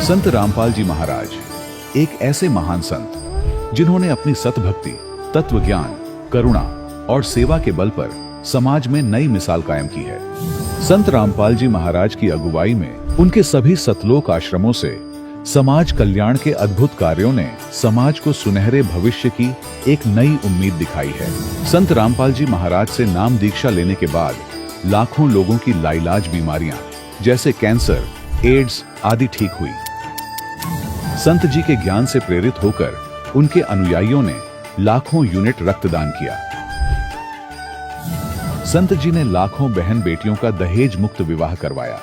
संत रामपाल जी महाराज एक ऐसे महान संत जिन्होंने अपनी सतभक्ति, तत्व ज्ञान, करुणा और सेवा के बल पर समाज में नई मिसाल कायम की है। संत रामपाल जी महाराज की अगुवाई में उनके सभी सतलोक आश्रमों से समाज कल्याण के अद्भुत कार्यों ने समाज को सुनहरे भविष्य की एक नई उम्मीद दिखाई है। संत रामपाल जी महाराज से नाम दीक्षा लेने के बाद लाखों लोगों की लाइलाज बीमारियां जैसे कैंसर, एड्स आदि ठीक हुई। संत जी के ज्ञान से प्रेरित होकर उनके अनुयायियों ने लाखों यूनिट रक्तदान किया। संत जी ने लाखों बहन बेटियों का दहेज मुक्त विवाह करवाया।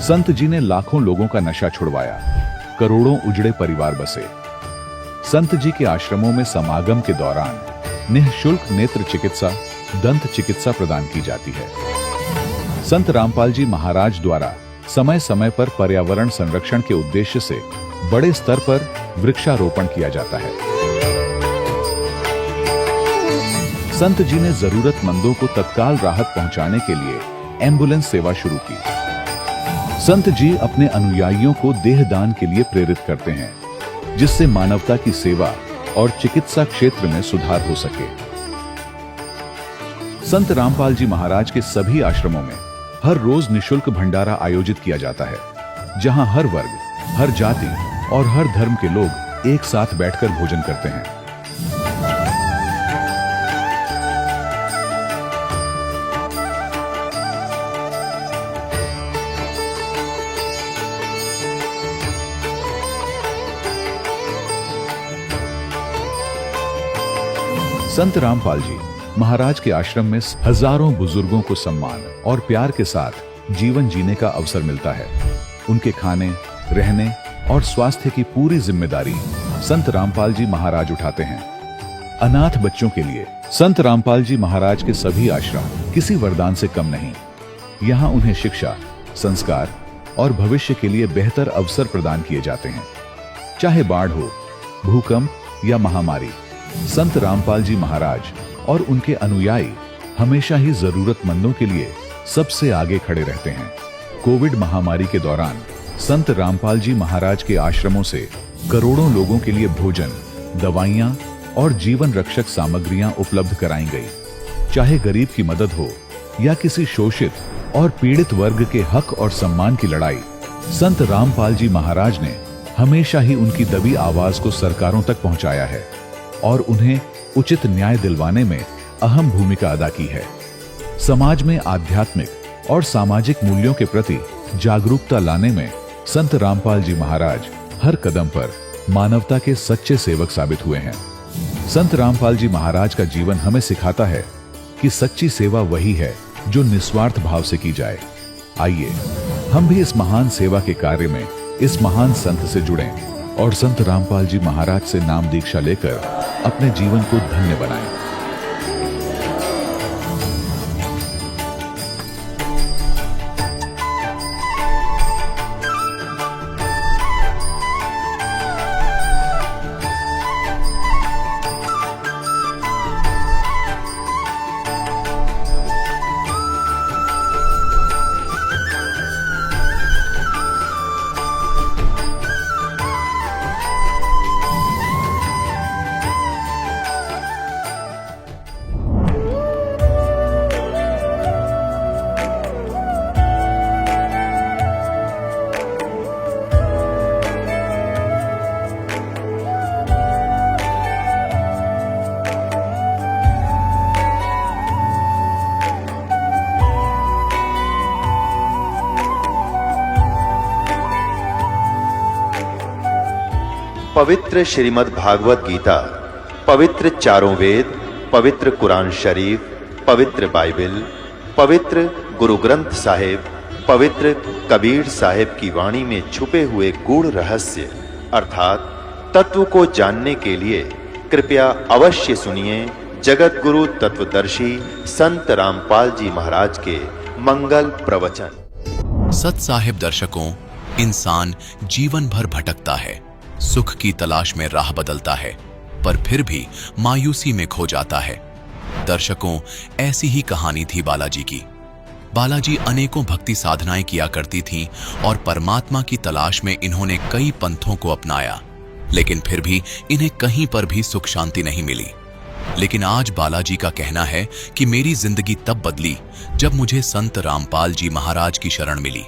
संत जी ने लाखों लोगों का नशा छुड़वाया, करोड़ों उजड़े परिवार बसे। संत जी के आश्रमों में समागम के दौरान निःशुल्क नेत्र चिकित्सा, दंत चिकित्सा प्रदान की जाती है। संत रामपाल जी महाराज द्वारा समय समय पर पर्यावरण संरक्षण के उद्देश्य से बड़े स्तर पर वृक्षारोपण किया जाता है। संत जी ने जरूरतमंदों को तत्काल राहत पहुंचाने के लिए एम्बुलेंस सेवा शुरू की। संत जी अपने अनुयायियों को देहदान के लिए प्रेरित करते हैं, जिससे मानवता की सेवा और चिकित्सा क्षेत्र में सुधार हो सके। संत रामपाल जी महाराज के सभी आश्रमों में हर रोज निःशुल्क भंडारा आयोजित किया जाता है, जहां हर वर्ग, हर जाति और हर धर्म के लोग एक साथ बैठकर भोजन करते हैं। संत रामपाल जी महाराज के आश्रम में हजारों बुजुर्गों को सम्मान और प्यार के साथ जीवन जीने का अवसर मिलता है। उनके खाने, रहने और स्वास्थ्य की पूरी जिम्मेदारी संत रामपाल जी महाराज उठाते हैं। अनाथ बच्चों के लिए संत रामपाल जी महाराज के सभी आश्रम किसी वरदान से कम नहीं। यहाँ उन्हें शिक्षा, संस्कार और भविष्य के लिए बेहतर अवसर प्रदान किए जाते हैं। चाहे बाढ़ हो, भूकंप या महामारी, संत रामपाल जी महाराज और उनके अनुयायी हमेशा ही जरूरतमंदों के लिए सबसे आगे खड़े रहते हैं। कोविड महामारी के दौरान संत रामपाल जी महाराज के आश्रमों से करोड़ों लोगों के लिए भोजन, दवाइयां और जीवन रक्षक सामग्रियां उपलब्ध कराई गई। चाहे गरीब की मदद हो या किसी शोषित और पीड़ित वर्ग के हक और सम्मान की लड़ाई, संत रामपाल जी महाराज ने हमेशा ही उनकी दबी आवाज को सरकारों तक पहुंचाया है और उन्हें उचित न्याय दिलवाने में अहम भूमिका अदा की है। समाज में आध्यात्मिक और सामाजिक मूल्यों के प्रति जागरूकता लाने में संत रामपाल जी महाराज हर कदम पर मानवता के सच्चे सेवक साबित हुए हैं। संत रामपाल जी महाराज का जीवन हमें सिखाता है कि सच्ची सेवा वही है जो निस्वार्थ भाव से की जाए। आइए हम भी इस महान सेवा के कार्य में इस महान संत से जुड़ें और संत रामपाल जी महाराज से नाम दीक्षा लेकर अपने जीवन को धन्य बनाएं। पवित्र श्रीमद् भागवत गीता, पवित्र चारों वेद, पवित्र कुरान शरीफ, पवित्र बाइबल, पवित्र गुरु ग्रंथ साहिब, पवित्र कबीर साहिब की वाणी में छुपे हुए गूढ़ रहस्य अर्थात तत्व को जानने के लिए कृपया अवश्य सुनिए जगत गुरु तत्वदर्शी संत रामपाल जी महाराज के मंगल प्रवचन। सत साहिब दर्शकों, इंसान जीवन भर भटकता है, सुख की तलाश में राह बदलता है, पर फिर भी मायूसी में खो जाता है। दर्शकों, ऐसी ही कहानी थी बालाजी की। बालाजी अनेकों भक्ति साधनाएं किया करती थीं और परमात्मा की तलाश में इन्होंने कई पंथों को अपनाया, लेकिन फिर भी इन्हें कहीं पर भी सुख शांति नहीं मिली। लेकिन आज बालाजी का कहना है कि मेरी जिंदगी तब बदली जब मुझे संत रामपाल जी महाराज की शरण मिली।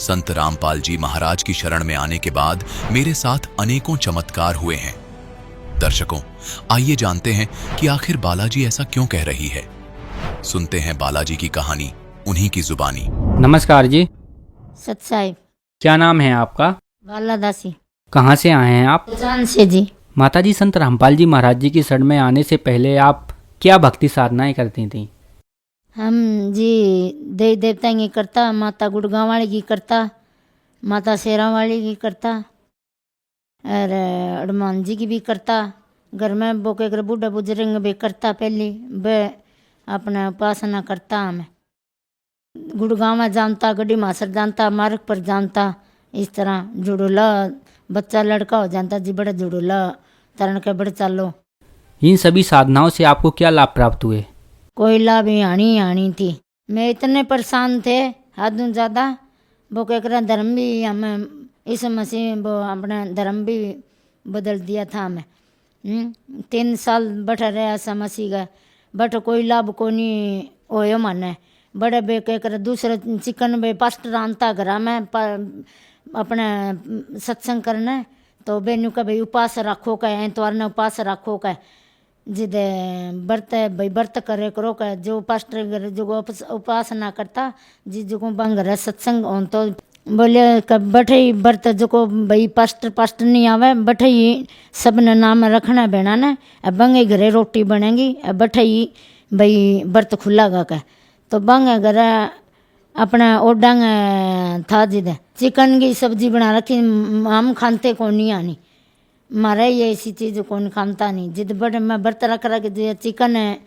संत रामपाल जी महाराज की शरण में आने के बाद मेरे साथ अनेकों चमत्कार हुए हैं। दर्शकों, आइए जानते हैं कि आखिर बालाजी ऐसा क्यों कह रही है। सुनते हैं बालाजी की कहानी उन्हीं की जुबानी। नमस्कार जी। सत साहिब। क्या नाम है आपका? बाला दासी। कहाँ से आए हैं आप? जान से जी। माता जी, संत रामपाल जी महाराज जी की शरण में आने से पहले आप क्या भक्ति साधनाएं करती थी? हम जी देवी देवता की करता, माता गुड़गांव वाली की करता, माता शेरा वाली की करता और हनुमान जी की भी करता। घर में बोके कर बूढ़ा बुजुर्ग भी करता, पहली वे अपना उपासना करता। हमें गुड़गांव में जानता, गड्डी मासर जानता, मार्ग पर जानता। इस तरह जुड़ूला बच्चा लड़का हो जाता जी, बड़ा जुड़ूला तरण के बड़े चालो। इन सभी साधनाओं से आपको क्या लाभ प्राप्त हुए? कोई लाभ ही आनी थी। मैं इतने परेशान थे हद ज़्यादा। वो कह धर्म भी हमें इस मसीह वो अपना धर्म भी बदल दिया था हमें। 3 साल बैठा रहा ऐसा मसीह का, बट कोई लाभ को नहीं होयो माने। बड़े बे कह दूसरे चिकन बे पास्टर आनता घर में अपने सत्संग करने, तो बेनू का भाई उपास रखो का, एतवार ने उपास रखो का, जिद व्रत भाई व्रत करे करो का। जो पास्टर जो उपासना करता जी जो बंग रहे सत्संग हों तो बोले बैठे ही व्रत जो को भाई पास्टर नहीं आवे, बैठे ही सब ने नाम रखना बेना ने, बंगे घरे रोटी बनेगी, बैठे ही भाई व्रत खुलागा का। तो बंगे घरे अपना ओडांग था जिद चिकन की सब्जी बना रखी। हम खाते कौन नहीं आनी, मारे ये ऐसी चीज़ कौन खाता नहीं। जिद बड़े मैं व्रत रख जो चिकन है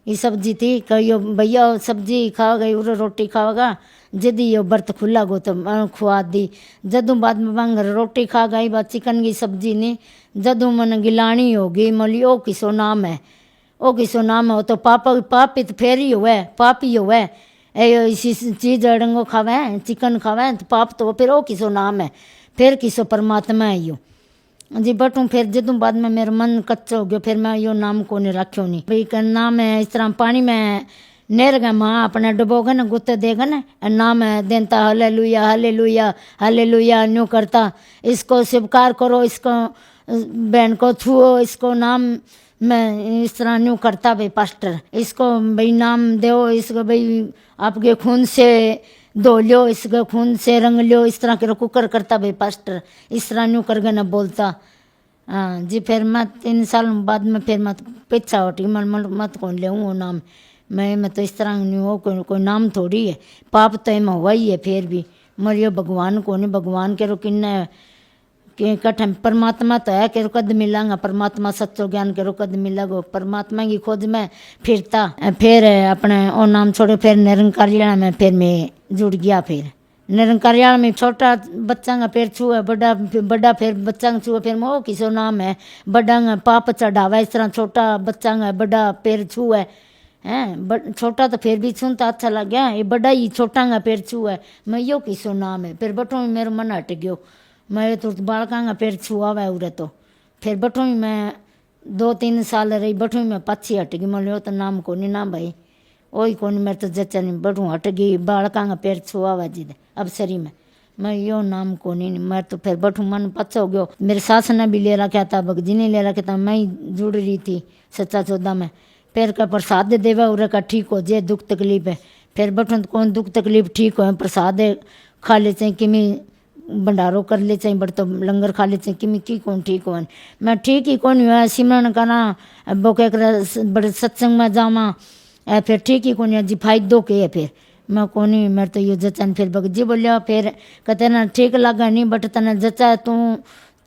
ये सब्जी थी, कहियो भैया सब्जी खाओ गई उरे रोटी खाओगा। जिद यो व्रत खुला गो तो खुआ दी। जदों बाद में बंगर रोटी खा गई, बात चिकन की सब्जी नहीं। जदों मन गिलानी होगी मोली ओ किसो नाम है, ओ किसो नाम है, वो तो पापी तो फेर ही हुए, पाप ही हुए। इसी चीज़ अड़ंगो खावे, चिकन खावे तो पाप तो फिर ओ किसो नाम है, फिर किसो परमात्मा है यो जी। बटू फिर जदों बाद में मेरा मन कच्चा हो गया, फिर मैं यो नाम को नहीं रखो नहीं भाई का नाम है। इस तरह पानी में नेर गए माँ अपने डुबोगे न गुत्ते देगा न, नाम है देता हालेलुया हालेलुया हालेलुया न्यू करता। इसको स्वीकार करो, इसको बहन को छुओ, इसको नाम मैं इस तरह न्यू करता भाई पास्टर। इसको भाई नाम दो, इसको भाई आपके खून से धो लो, इसके खून से रंग लो, इस तरह के कुकर करता भाई पास्टर। इस तरह न्यू करके न बोलता। हाँ जी। फिर मैं 3 साल बाद में फिर मत पीछा हटी, मत कौन ले वो नाम। मैं तो इस तरह नहीं हो, कोई नाम थोड़ी है, पाप तो एम हुआ ही है। फिर भी मरियो भगवान को नहीं, भगवान के रो किन्ने के कठम परमात्मा तो है, के रो कद मिलांगा परमात्मा, सच्चो ज्ञान के रो कद मिलेगो। परमात्मा की खोज में फिरता, फिर अपने ओ नाम छोड़े, फिर निरंकारिया में फिर मैं जुड़ गया। फिर निरंकारिया में छोटा बच्चा का पैर छुए, बड़ा फिर बच्चा का छुए, फिर वो किसो नाम है, बड़ा पाप चढ़ावा। इस तरह छोटा बच्चा का बड़ा पैर छुए हैं, छोटा तो फिर भी सुनता अच्छा लग गया, ये बड़ा ही छोटा का पैर छुए, मैं यो किसो नाम है। फिर बटो में मेरा मन हट गयो, मैं तो बालका का पैर छुआ हुआ उरे। तो फिर बटो में मैं 2-3 साल रही, बटो में पाछी हट गई। मैं तो नाम को नहीं ना भाई, वही को नहीं, मेरे तो जच्चा नहीं, बटू हट गई, बालका का पैर छुआ हुआ जिद अब शरीर में, मैं यो नाम को नहीं। मैं तो फिर बटू मन पच्चा हो गयो। मेरे सास ने भी ले रखा था, भगजी ने ले रखा था, मैं ही जुड़ रही थी सच्चा चौदह में। पैर का प्रसाद देवा उरे का ठीक हो जाए दुख तकलीफ है। फिर बटू कौन दुख तकलीफ ठीक हो, प्रसाद खा ले चाहे किमी भंडारो कर ले चाहे, बट तो लंगर खा ले चाहे किमी की कौन ठीक हो। मैं ठीक ही कौन हुआ, सिमरन करा वो कह बड़े सत्संग में जावा, फिर ठीक ही कौन जी फायदो के है। फिर मैं कोनी, मेरे तो यो जचन। फिर भगजी बोलिया, फिर कहते ना ठीक लगा नहीं, बट तने जचा तू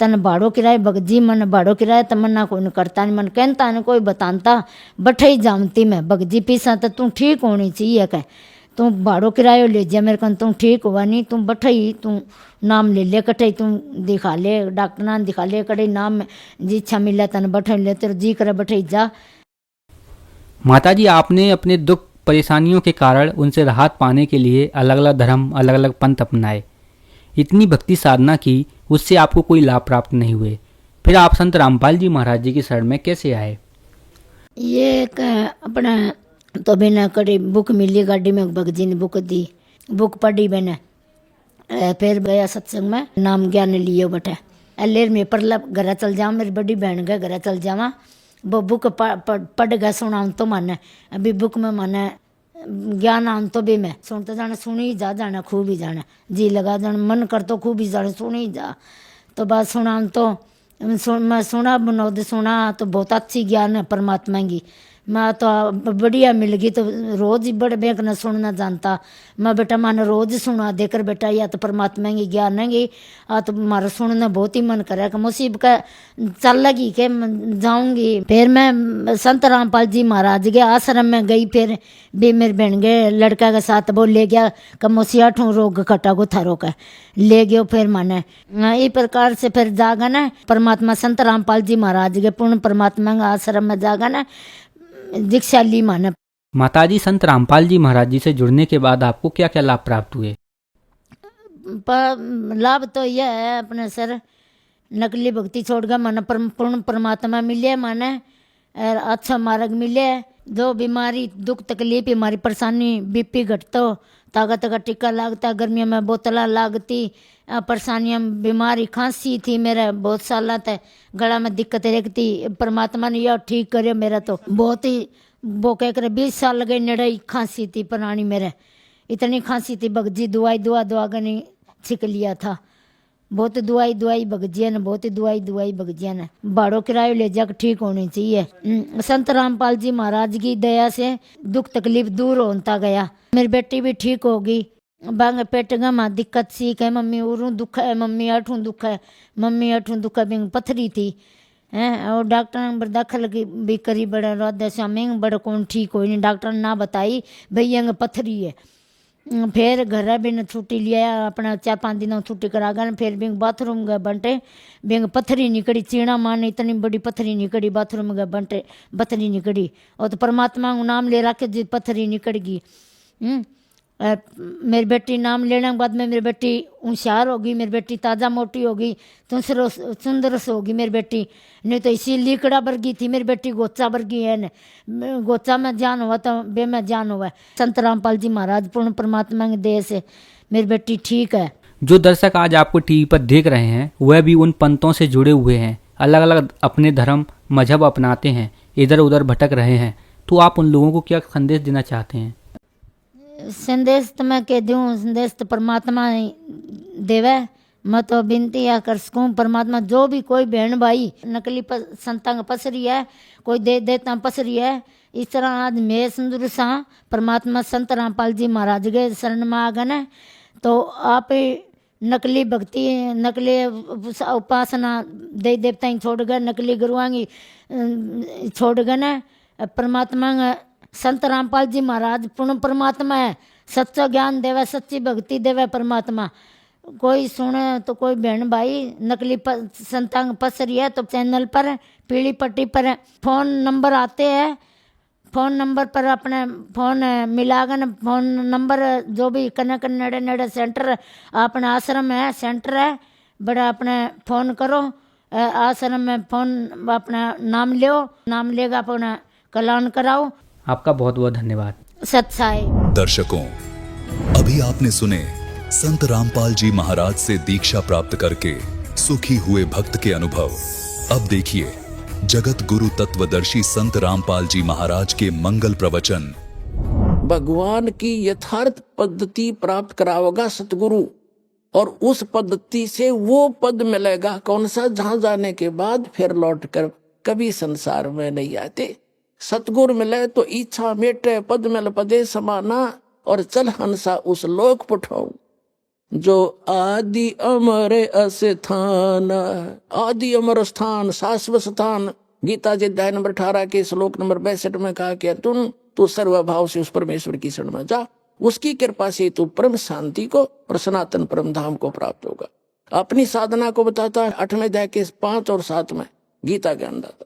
तन भाड़ो किराए। भगजी मन भाड़ो किराए तो मना कोई करता नहीं, मन कहता नहीं कोई बताता, बठे ही जानती मैं भगजी पीसा तो तू ठीक होनी चाहिए। कह तू भाड़ो किरायो ले जा मेरे कन, तू ठीक हुआ नहीं, तू बठे ही तू नाम ले ले, कटे तू दिखा ले, डॉक्टर ना दिखा ले, कटे नाम जी इच्छा मिले तन बठे ले, तेरे जी करे बठे जा। माता जी, आपने अपने दुख परेशानियों के कारण उनसे राहत पाने के लिए अलग अलग धर्म, अलग अलग पंथ अपनाए। इतनी भक्ति साधना की, उससे आपको कोई लाभ प्राप्त नहीं हुए। फिर आप संत रामपाल जी महाराज जी की शरण में कैसे आए? ये एक अपना तो बिना कड़ी बुक मिली, गाड़ी में भगजी ने बुक दी, बुक पढ़ी मैंने, फिर गया सत्संग में, नाम ज्ञान लियो बटे लेर में परला घर चल जाऊँ, मेरी बड़ी बहन के घर चल जावा, वो बुक पढ़ गया सुनाऊँ तो माने, अभी बुक में माने ज्ञान आन तो भी मैं सुनते जाना, सुनी ही जा जाना, खूब ही जाना, जी लगा जाना, मन कर तो खूब ही जाना, सुनी ही जा। तो बात सुनाऊँ तो मैं सुना, विनोद सुना तो बहुत अच्छी ज्ञान है परमात्मा की, मैं तो बढ़िया मिल गई, तो रोज ही बड़े बैंक न सुनना जानता मैं, बेटा मैंने रोज सुना देकर बेटा, या तो परमात्मा की ज्ञान है आ तो मारा सुनना बहुत ही मन करे, मुसीब का चल लगी के जाऊंगी। फिर मैं संत रामपाल जी महाराज के आश्रम में गई, फिर भी मेरे बहन के लड़का के साथ वो ले गया, कमोसी 8 रोग कटा को थारो का ले गयो। फिर मैंने इस प्रकार से फिर जागा ना परमात्मा संत रामपाल जी महाराज के पूर्ण परमात्मा के आश्रम में जागा ना दीक्षा ली माने। माताजी, संत रामपाल जी महाराज जी से जुड़ने के बाद आपको क्या क्या लाभ प्राप्त हुए? लाभ तो यह है अपने सर, नकली भक्ति छोड़कर माने पूर्ण परमात्मा मिले, माने अच्छा मार्ग मिले, जो बीमारी दुख तकलीफ हमारी परेशानी बीपी घटतो, ताकत का टीका लागता, गर्मियों में बोतला लागती, परेशानियाँ बीमारी खांसी थी मेरा बहुत साल तक, गला में दिक्कत रहती, परमात्मा ने यह ठीक करे मेरा, तो बहुत ही वो कह कर 20 साल लगे नड़ई खांसी थी पुरानी मेरे, इतनी खांसी थी बगजी दवाई दुआ कर नहीं छिक लिया था, बहुत दवाई बगजिया ने, बहुत दवाई बगजिया ने, बाड़ो किराए ले जाकर ठीक होनी चाहिए। संत रामपाल जी महाराज की दया से दुख तकलीफ दूर होता गया, मेरी बेटी भी ठीक होगी, बांग पेट में दिक्कत सी है, मम्मी उरू दुख है, मम्मी अठू दुख है, मम्मी अठू दुख है, बिंग पथरी थी हैं, और डॉक्टर ने दाखिल भी करी, बड़ा रोद शामी बड़ा कौन ठीक हो नहीं, डॉक्टर ने ना बताई भैया पथरी है। फिर घर भी न छुट्टी लिया, अपना 4-5 दिनों छुट्टी करा गए, फिर बिंग बाथरूम गए बंटे, बिंग पथरी निकली, चीणा माने इतनी बड़ी पथरी निकली, बाथरूम गए बंटे पथरी निकली, और तो परमात्मा को नाम ले रखे जी पथरी निकल गई। मेरी बेटी नाम लेने के बाद में मेरी बेटी होशियार होगी, मेरी बेटी ताज़ा मोटी होगी, तुसरो सुंदरस होगी मेरी बेटी, नहीं तो इसी लीकड़ा वर्गी थी मेरी बेटी, गोचा वर्गी है न, गोचा में जान हुआ तो बे में जान हुआ। संत रामपाल जी महाराज पूर्ण परमात्मा के देह से मेरी बेटी ठीक है। जो दर्शक आज आपको टीवी पर देख रहे हैं वह भी उन पंथों से जुड़े हुए हैं, अलग अलग अपने धर्म मजहब अपनाते हैं, इधर उधर भटक रहे हैं, तो आप उन लोगों को क्या संदेश देना चाहते हैं? संदेश तो मैं कह दूँ, संदेश तो परमात्मा देवे, मैं तो विनती या कर सकूँ परमात्मा, जो भी कोई बहन भाई नकली संतां का पसरी है, कोई दे देता पसरी है, इस तरह आज मैं सुंदर सा परमात्मा संत रामपाल जी महाराज के शरण में आ गए, तो आप नकली भक्ति नकली उपासना देवी देवता छोड़ गए, नकली गुरुआंगी छोड़ गए न, परमात्मा संत रामपाल जी महाराज पूर्ण परमात्मा है, सच्चा ज्ञान देवे, सच्ची भक्ति देवे परमात्मा। कोई सुने तो कोई बहन भाई नकली संतांग पसरी है, तो चैनल पर पीली पट्टी पर फोन नंबर आते हैं, फोन नंबर पर अपने फोन मिलागन, फोन नंबर जो भी कनक नेड़े नेड़े सेंटर अपने आश्रम है, सेंटर है, बड़ा अपने फोन करो, आश्रम में फोन अपना नाम लो, नाम लेगा अपना कल्याण कराओ। आपका बहुत बहुत धन्यवाद। सत्साई दर्शकों, अभी आपने सुने संत रामपाल जी महाराज से दीक्षा प्राप्त करके सुखी हुए भक्त के अनुभव। अब देखिए जगत गुरु तत्वदर्शी संत रामपाल जी महाराज के मंगल प्रवचन। भगवान की यथार्थ पद्धति प्राप्त करावेगा सतगुरु, और उस पद्धति से वो पद मिलेगा कौन सा, जहां जाने के बाद फिर लौट कर कभी संसार में नहीं आते। सतगुरु मिले तो इच्छा मेटे, पद मिल पदे समाना, और चल हंसा उस लोक पठाऊं जो आदि अमर अस्थान। आदि अमर स्थान, शाश्वत स्थान। गीता जी अध्याय नंबर 18 के श्लोक नंबर 62 में कहा कि तू सर्वभाव से उस परमेश्वर की शरण में जा, उसकी कृपा से तू परम शांति को और सनातन परम धाम को प्राप्त होगा। अपनी साधना को बताता है 8वें अध्याय के 5 और 7 में गीता ज्ञान दाता।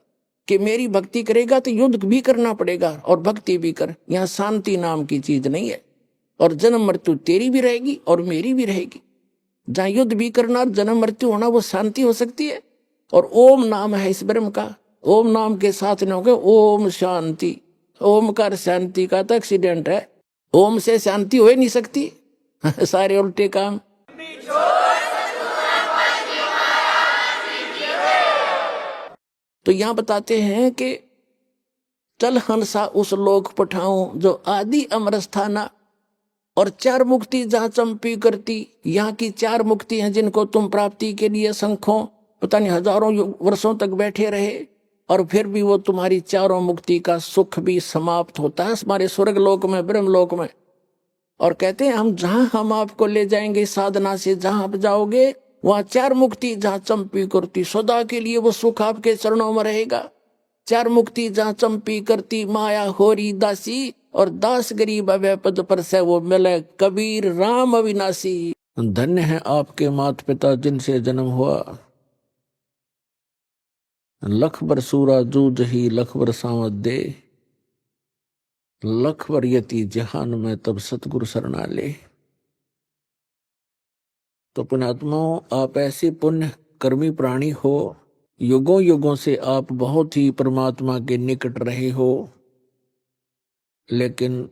कि मेरी भक्ति करेगा तो युद्ध भी करना पड़ेगा और भक्ति भी कर। यहाँ शांति नाम की चीज नहीं है, और जन्म मृत्यु तेरी भी रहेगी और मेरी भी रहेगी। जहाँ युद्ध भी करना और जन्म मृत्यु होना, वो शांति हो सकती है। और ओम नाम है इस ब्रह्म का, ओम नाम के साथ न हो गए ओम शांति। ओमकार शांति का तो एक्सीडेंट है, ओम से शांति हो ही नहीं सकती। सारे उल्टे काम। तो यहां बताते हैं कि चल हंसा उस लोक पठाऊं जो आदि अमरस्थाना, और चार मुक्ति जहां चंपी करती। यहाँ की चार मुक्ति हैं जिनको तुम प्राप्ति के लिए संखों पता नहीं हजारों वर्षों तक बैठे रहे, और फिर भी वो तुम्हारी चारों मुक्ति का सुख भी समाप्त होता है हमारे स्वर्ग लोक में, ब्रह्म लोक में। और कहते हैं हम आपको ले जाएंगे साधना से, जहां आप जाओगे वहां चार मुक्ति जहां चंपी करती, सदा के लिए वो सुख आपके चरणों में रहेगा। चार मुक्ति जहां चंपी करती, माया होरी दासी, और दास गरीब अभय पद पर से वो मिले कबीर राम अविनाशी। धन्य है आपके माता पिता जिनसे जन्म हुआ, लख बर सूरा जूझ ही लख बर सावत दे, लख बर यति जहान में तब सतगुरु शरणा ले। तो पुण्यात्माओं, आप ऐसे पुण्य कर्मी प्राणी हो, युगों युगों से आप बहुत ही परमात्मा के निकट रहे हो, लेकिन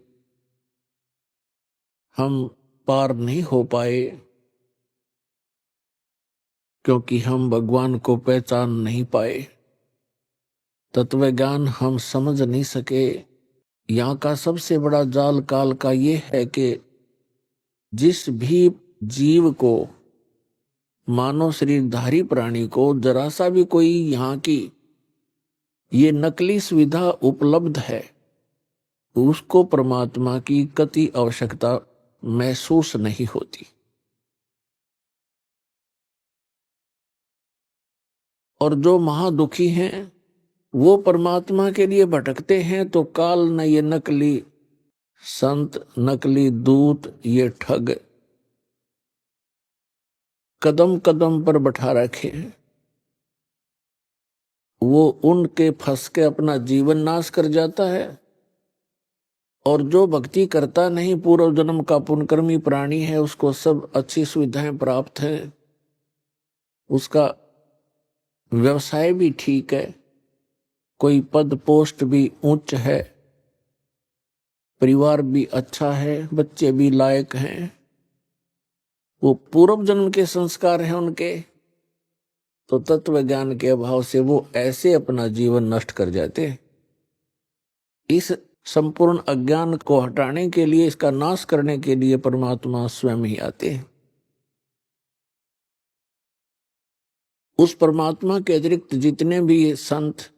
हम पार नहीं हो पाए क्योंकि हम भगवान को पहचान नहीं पाए, तत्व ज्ञान हम समझ नहीं सके। यहाँ का सबसे बड़ा जाल काल का ये है कि जिस भी जीव को, मानव शरीरधारी प्राणी को जरा सा भी कोई यहाँ की ये नकली सुविधा उपलब्ध है, उसको परमात्मा की कति आवश्यकता महसूस नहीं होती। और जो महादुखी हैं वो परमात्मा के लिए भटकते हैं, तो काल न ये नकली संत, नकली दूत, ये ठग कदम कदम पर बैठा रखे हैं। वो उनके फंस के अपना जीवन नाश कर जाता है। और जो भक्ति करता नहीं, पूर्व जन्म का पुण्यकर्मी प्राणी है, उसको सब अच्छी सुविधाएं प्राप्त है, उसका व्यवसाय भी ठीक है, कोई पद पोस्ट भी उच्च है, परिवार भी अच्छा है, बच्चे भी लायक हैं, वो पूर्व जन्म के संस्कार हैं उनके, तो तत्व ज्ञान के अभाव से वो ऐसे अपना जीवन नष्ट कर जाते हैं। इस संपूर्ण अज्ञान को हटाने के लिए, इसका नाश करने के लिए परमात्मा स्वयं ही आते हैं। उस परमात्मा के अतिरिक्त जितने भी संत,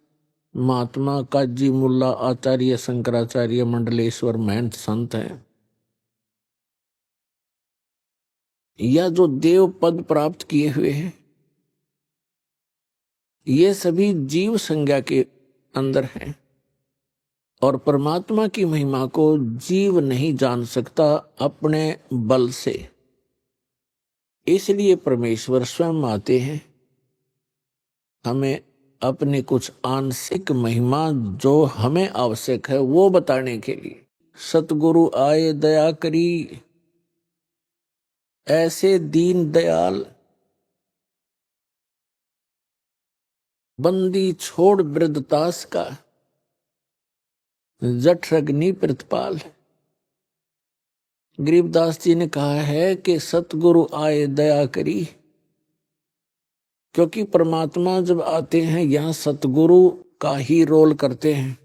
महात्मा, काजी, मुल्ला, आचार्य, शंकराचार्य, मंडलेश्वर, महंत संत हैं, या जो देव पद प्राप्त किए हुए हैं, ये सभी जीव संज्ञा के अंदर हैं। और परमात्मा की महिमा को जीव नहीं जान सकता अपने बल से, इसलिए परमेश्वर स्वयं आते हैं हमें अपने कुछ आंशिक महिमा जो हमें आवश्यक है वो बताने के लिए। सतगुरु आए दया करी, ऐसे दीन दयाल, बंदी छोड़ वृद्धतास का, जठरग्नि प्रतिपाल। गरीबदास जी ने कहा है कि सतगुरु आए दया करी, क्योंकि परमात्मा जब आते हैं यहाँ सतगुरु का ही रोल करते हैं।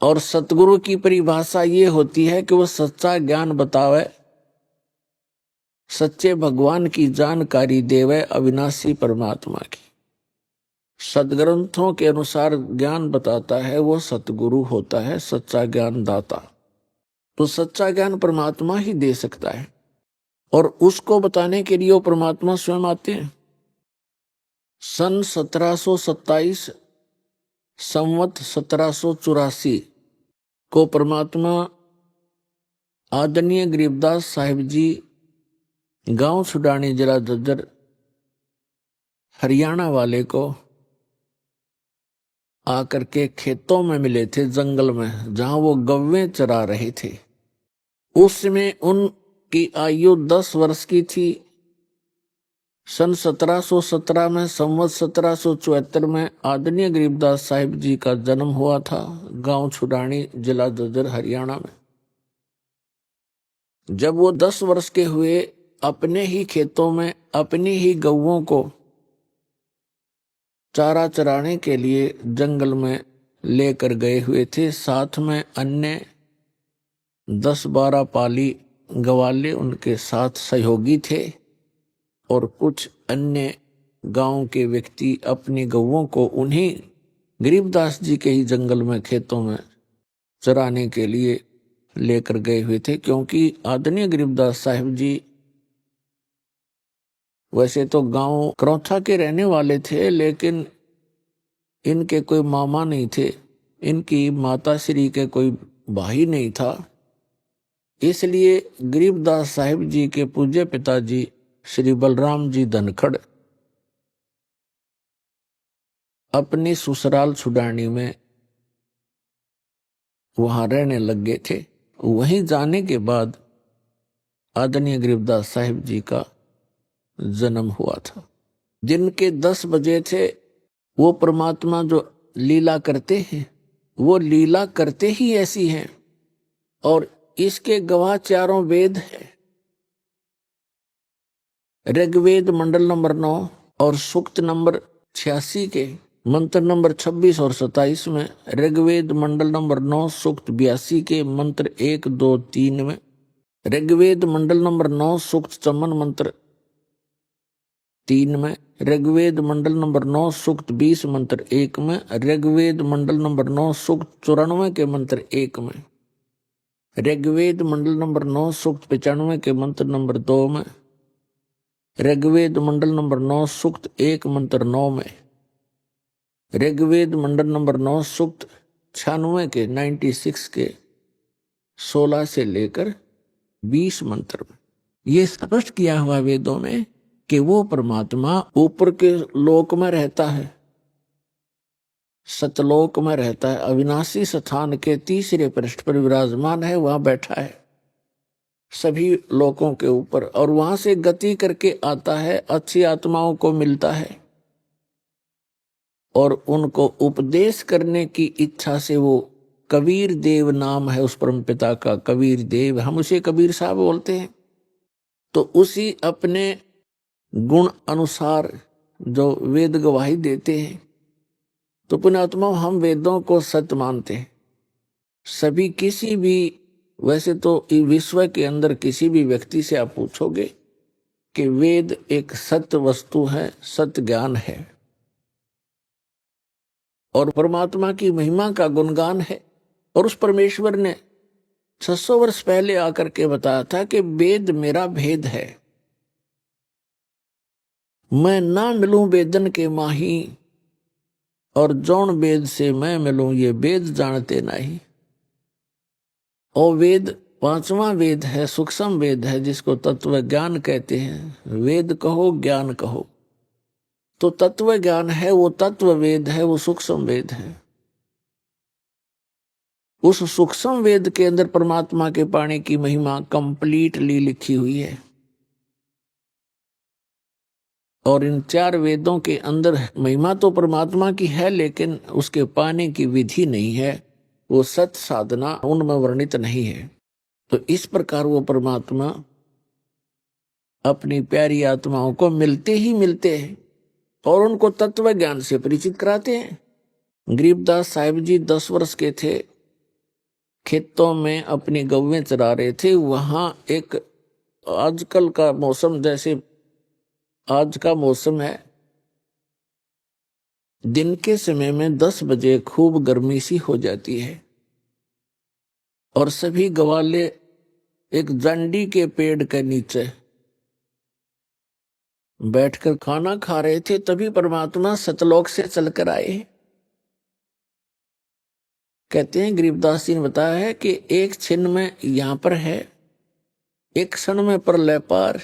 और सतगुरु की परिभाषा ये होती है कि वो सच्चा ज्ञान बतावे, सच्चे भगवान की जानकारी देवे, अविनाशी परमात्मा की। सदग्रंथों के अनुसार ज्ञान बताता है वो सतगुरु होता है, सच्चा ज्ञान दाता। तो सच्चा ज्ञान परमात्मा ही दे सकता है, और उसको बताने के लिए वो परमात्मा स्वयं आते हैं। सन 1727 संवत 1784 को परमात्मा आदरणीय गरीबदास साहिब जी गांव सुडानी जिला झज्जर हरियाणा वाले को आकर के खेतों में मिले थे, जंगल में जहां वो गव्वें चरा रहे थे। उसमें उनकी आयु 10 वर्ष की थी। सन 1717 में, संवत 1774 में आदरणीय गरीबदास साहिब जी का जन्म हुआ था, गांव छुडानी, जिला झज्जर, हरियाणा में। जब वो 10 वर्ष के हुए, अपने ही खेतों में अपनी ही गौओं को चारा चराने के लिए जंगल में लेकर गए हुए थे। साथ में अन्य 10-12 पाली गवाले उनके साथ सहयोगी थे और कुछ अन्य गांव के व्यक्ति अपनी गौओं को उन्हीं गरीबदास जी के ही जंगल में, खेतों में चराने के लिए लेकर गए हुए थे। क्योंकि आदरणीय गरीबदास साहिब जी वैसे तो गांव करौथा के रहने वाले थे, लेकिन इनके कोई मामा नहीं थे, इनकी माता श्री के कोई भाई नहीं था। इसलिए गरीबदास साहिब जी के पूज्य पिताजी श्री बलराम जी धनखड़ अपनी ससुराल छुडानी में वहां रहने लग गए थे। वहीं जाने के बाद आदरणीय गरीबदास साहिब जी का जन्म हुआ था। दिन के 10 बजे थे। वो परमात्मा जो लीला करते हैं, वो लीला करते ही ऐसी हैं और इसके गवाह चारों वेद हैं। ऋग्वेद मंडल नंबर 9 और सूक्त नंबर 86 के मंत्र नंबर 26 और 27 में, ऋग्वेद मंडल नंबर 9 सूक्त 82 के मंत्र 1, 2, 3 में, ऋग्वेद मंडल नंबर 9 सूक्त 54 मंत्र 3 में, ऋग्वेद मंडल नंबर 9 सूक्त 20 मंत्र 1 में, ऋग्वेद मंडल नंबर 9 सूक्त 94 के मंत्र 1 में, ऋग्वेद मंडल नंबर 9 सूक्त 95 के मंत्र नंबर 2 में, ऋग्वेद मंडल नंबर 9 सूक्त 1 मंत्र 9 में, ऋग्वेद मंडल नंबर 9 सूक्त 96 के 96 के 16 से लेकर 20 मंत्र में ये स्पष्ट किया हुआ वेदों में कि वो परमात्मा ऊपर के लोक में रहता है, सतलोक में रहता है, अविनाशी स्थान के तीसरे पृष्ठ पर विराजमान है, वहां बैठा है सभी लोकों के ऊपर, और वहां से गति करके आता है, अच्छी आत्माओं को मिलता है और उनको उपदेश करने की इच्छा से वो कबीर देव नाम है उस परम पिता का, कबीर देव, हम उसे कबीर साहब बोलते हैं। तो उसी अपने गुण अनुसार जो वेद गवाही देते हैं, तो पुण्यात्मा हम वेदों को सत्य मानते हैं। सभी किसी भी, वैसे तो विश्व के अंदर किसी भी व्यक्ति से आप पूछोगे कि वेद एक सत्य वस्तु है, सत्य ज्ञान है और परमात्मा की महिमा का गुणगान है। और उस परमेश्वर ने 600 वर्ष पहले आकर के बताया था कि वेद मेरा भेद है, मैं ना मिलूं वेदन के माही, और जौन वेद से मैं मिलूं ये वेद जानते नहीं। और वेद 5वां वेद है, सूक्ष्म वेद है, जिसको तत्व ज्ञान कहते हैं। वेद कहो ज्ञान कहो, तो तत्व ज्ञान है वो तत्व वेद है, वो सूक्ष्म वेद है। उस सूक्ष्म वेद के अंदर परमात्मा के पाने की महिमा कंप्लीटली लिखी हुई है। और इन 4 वेदों के अंदर महिमा तो परमात्मा की है, लेकिन उसके पाने की विधि नहीं है, वो सत साधना उनमें वर्णित नहीं है। तो इस प्रकार वो परमात्मा अपनी प्यारी आत्माओं को मिलते ही मिलते हैं और उनको तत्व ज्ञान से परिचित कराते हैं। गरीबदास साहिब जी 10 वर्ष के थे, खेतों में अपनी गौवें चरा रहे थे। वहां एक आजकल का मौसम, जैसे आज का मौसम है, दिन के समय में 10 बजे खूब गर्मी सी हो जाती है और सभी गवाले एक जंडी के पेड़ के नीचे बैठकर खाना खा रहे थे। तभी परमात्मा सतलोक से चलकर आए। कहते हैं गरीबदास जी ने बताया है कि एक छिन्न में यहां पर है, एक क्षण में प्रलय पार।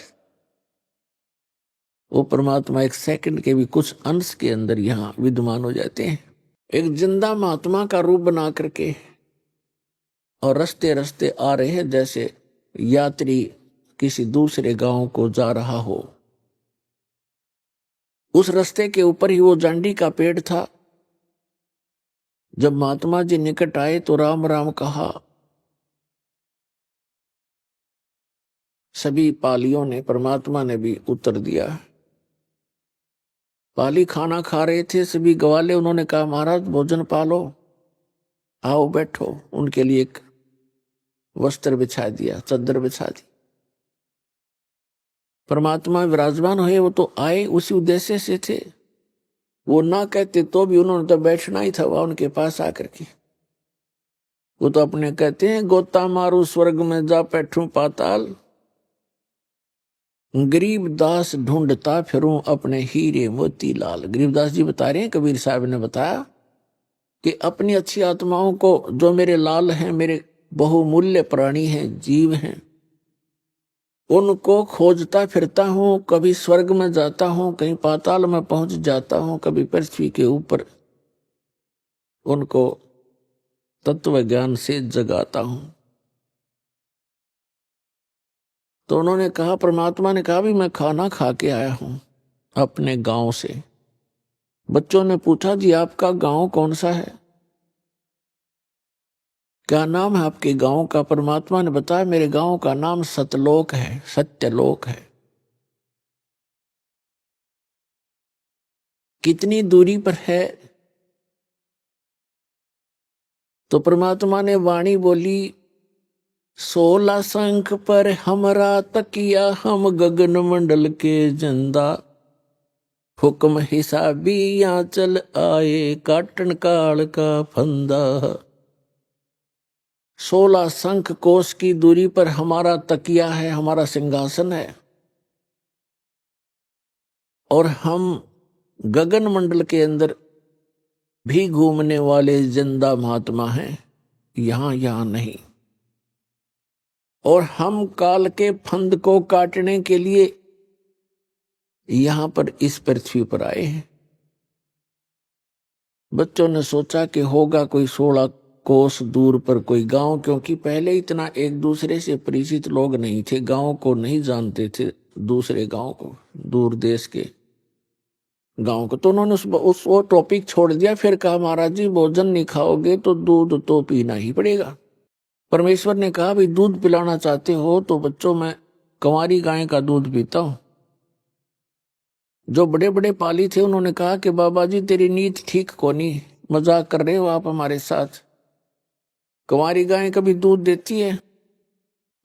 वो परमात्मा एक सेकंड के भी कुछ अंश के अंदर यहां विद्यमान हो जाते हैं। एक जिंदा महात्मा का रूप बना करके और रास्ते रास्ते आ रहे हैं, जैसे यात्री किसी दूसरे गांव को जा रहा हो। उस रास्ते के ऊपर ही वो जांडी का पेड़ था। जब महात्मा जी निकट आए तो राम राम कहा। सभी पालियों ने, परमात्मा ने भी उत्तर दिया। पाली खाना खा रहे थे, सभी ग्वाले, उन्होंने कहा महाराज भोजन पालो, आओ बैठो। उनके लिए एक वस्त्र बिछा दिया, चादर बिछा दी। परमात्मा विराजमान हुए, वो तो आए उसी उद्देश्य से थे। वो ना कहते तो भी उन्होंने तो बैठना ही था वहां उनके पास आकर के। वो तो अपने कहते हैं, गोता मारू स्वर्ग में जा बैठूं पाताल, गरीबदास ढूंढता फिरूं अपने हीरे मोती लाल। गरीबदास जी बता रहे हैं, कबीर साहब ने बताया कि अपनी अच्छी आत्माओं को, जो मेरे लाल हैं, मेरे बहुमूल्य प्राणी हैं, जीव हैं, उनको खोजता फिरता हूं। कभी स्वर्ग में जाता हूं, कहीं पाताल में पहुंच जाता हूं, कभी पृथ्वी के ऊपर उनको तत्व ज्ञान से जगाता हूं। तो उन्होंने कहा, परमात्मा ने कहा भी मैं खाना खा के आया हूं अपने गांव से। बच्चों ने पूछा, जी आपका गांव कौन सा है, क्या नाम है आपके गांव का? परमात्मा ने बताया, मेरे गांव का नाम सतलोक है, सत्यलोक है। कितनी दूरी पर है? तो परमात्मा ने वाणी बोली, 16 शंख पर हमरा तकिया, हम गगन मंडल के जिंदा, हुक्म हिसाबी यहाँ चल आए, काटन काल का फंदा। 16 शंख कोस की दूरी पर हमारा तकिया है, हमारा सिंहासन है, और हम गगन मंडल के अंदर भी घूमने वाले जिंदा महात्मा हैं, यहां नहीं। और हम काल के फंद को काटने के लिए यहां पर इस पृथ्वी पर आए हैं। बच्चों ने सोचा कि होगा कोई 16 कोस दूर पर कोई गांव, क्योंकि पहले इतना एक दूसरे से परिचित लोग नहीं थे, गांव को नहीं जानते थे, दूसरे गांव को, दूर देश के गांव को। तो उन्होंने उस वो टॉपिक छोड़ दिया। फिर कहा, महाराज जी भोजन नहीं खाओगे तो दूध तो पीना ही पड़ेगा। परमेश्वर ने कहा, भाई दूध पिलाना चाहते हो तो बच्चों, मैं कंवारी गाय का दूध पीता हूं। जो बड़े बड़े पाली थे उन्होंने कहा कि बाबा जी तेरी नीत ठीक को नहीं, मजाक कर रहे हो आप हमारे साथ, कंवारी गाय कभी दूध देती है?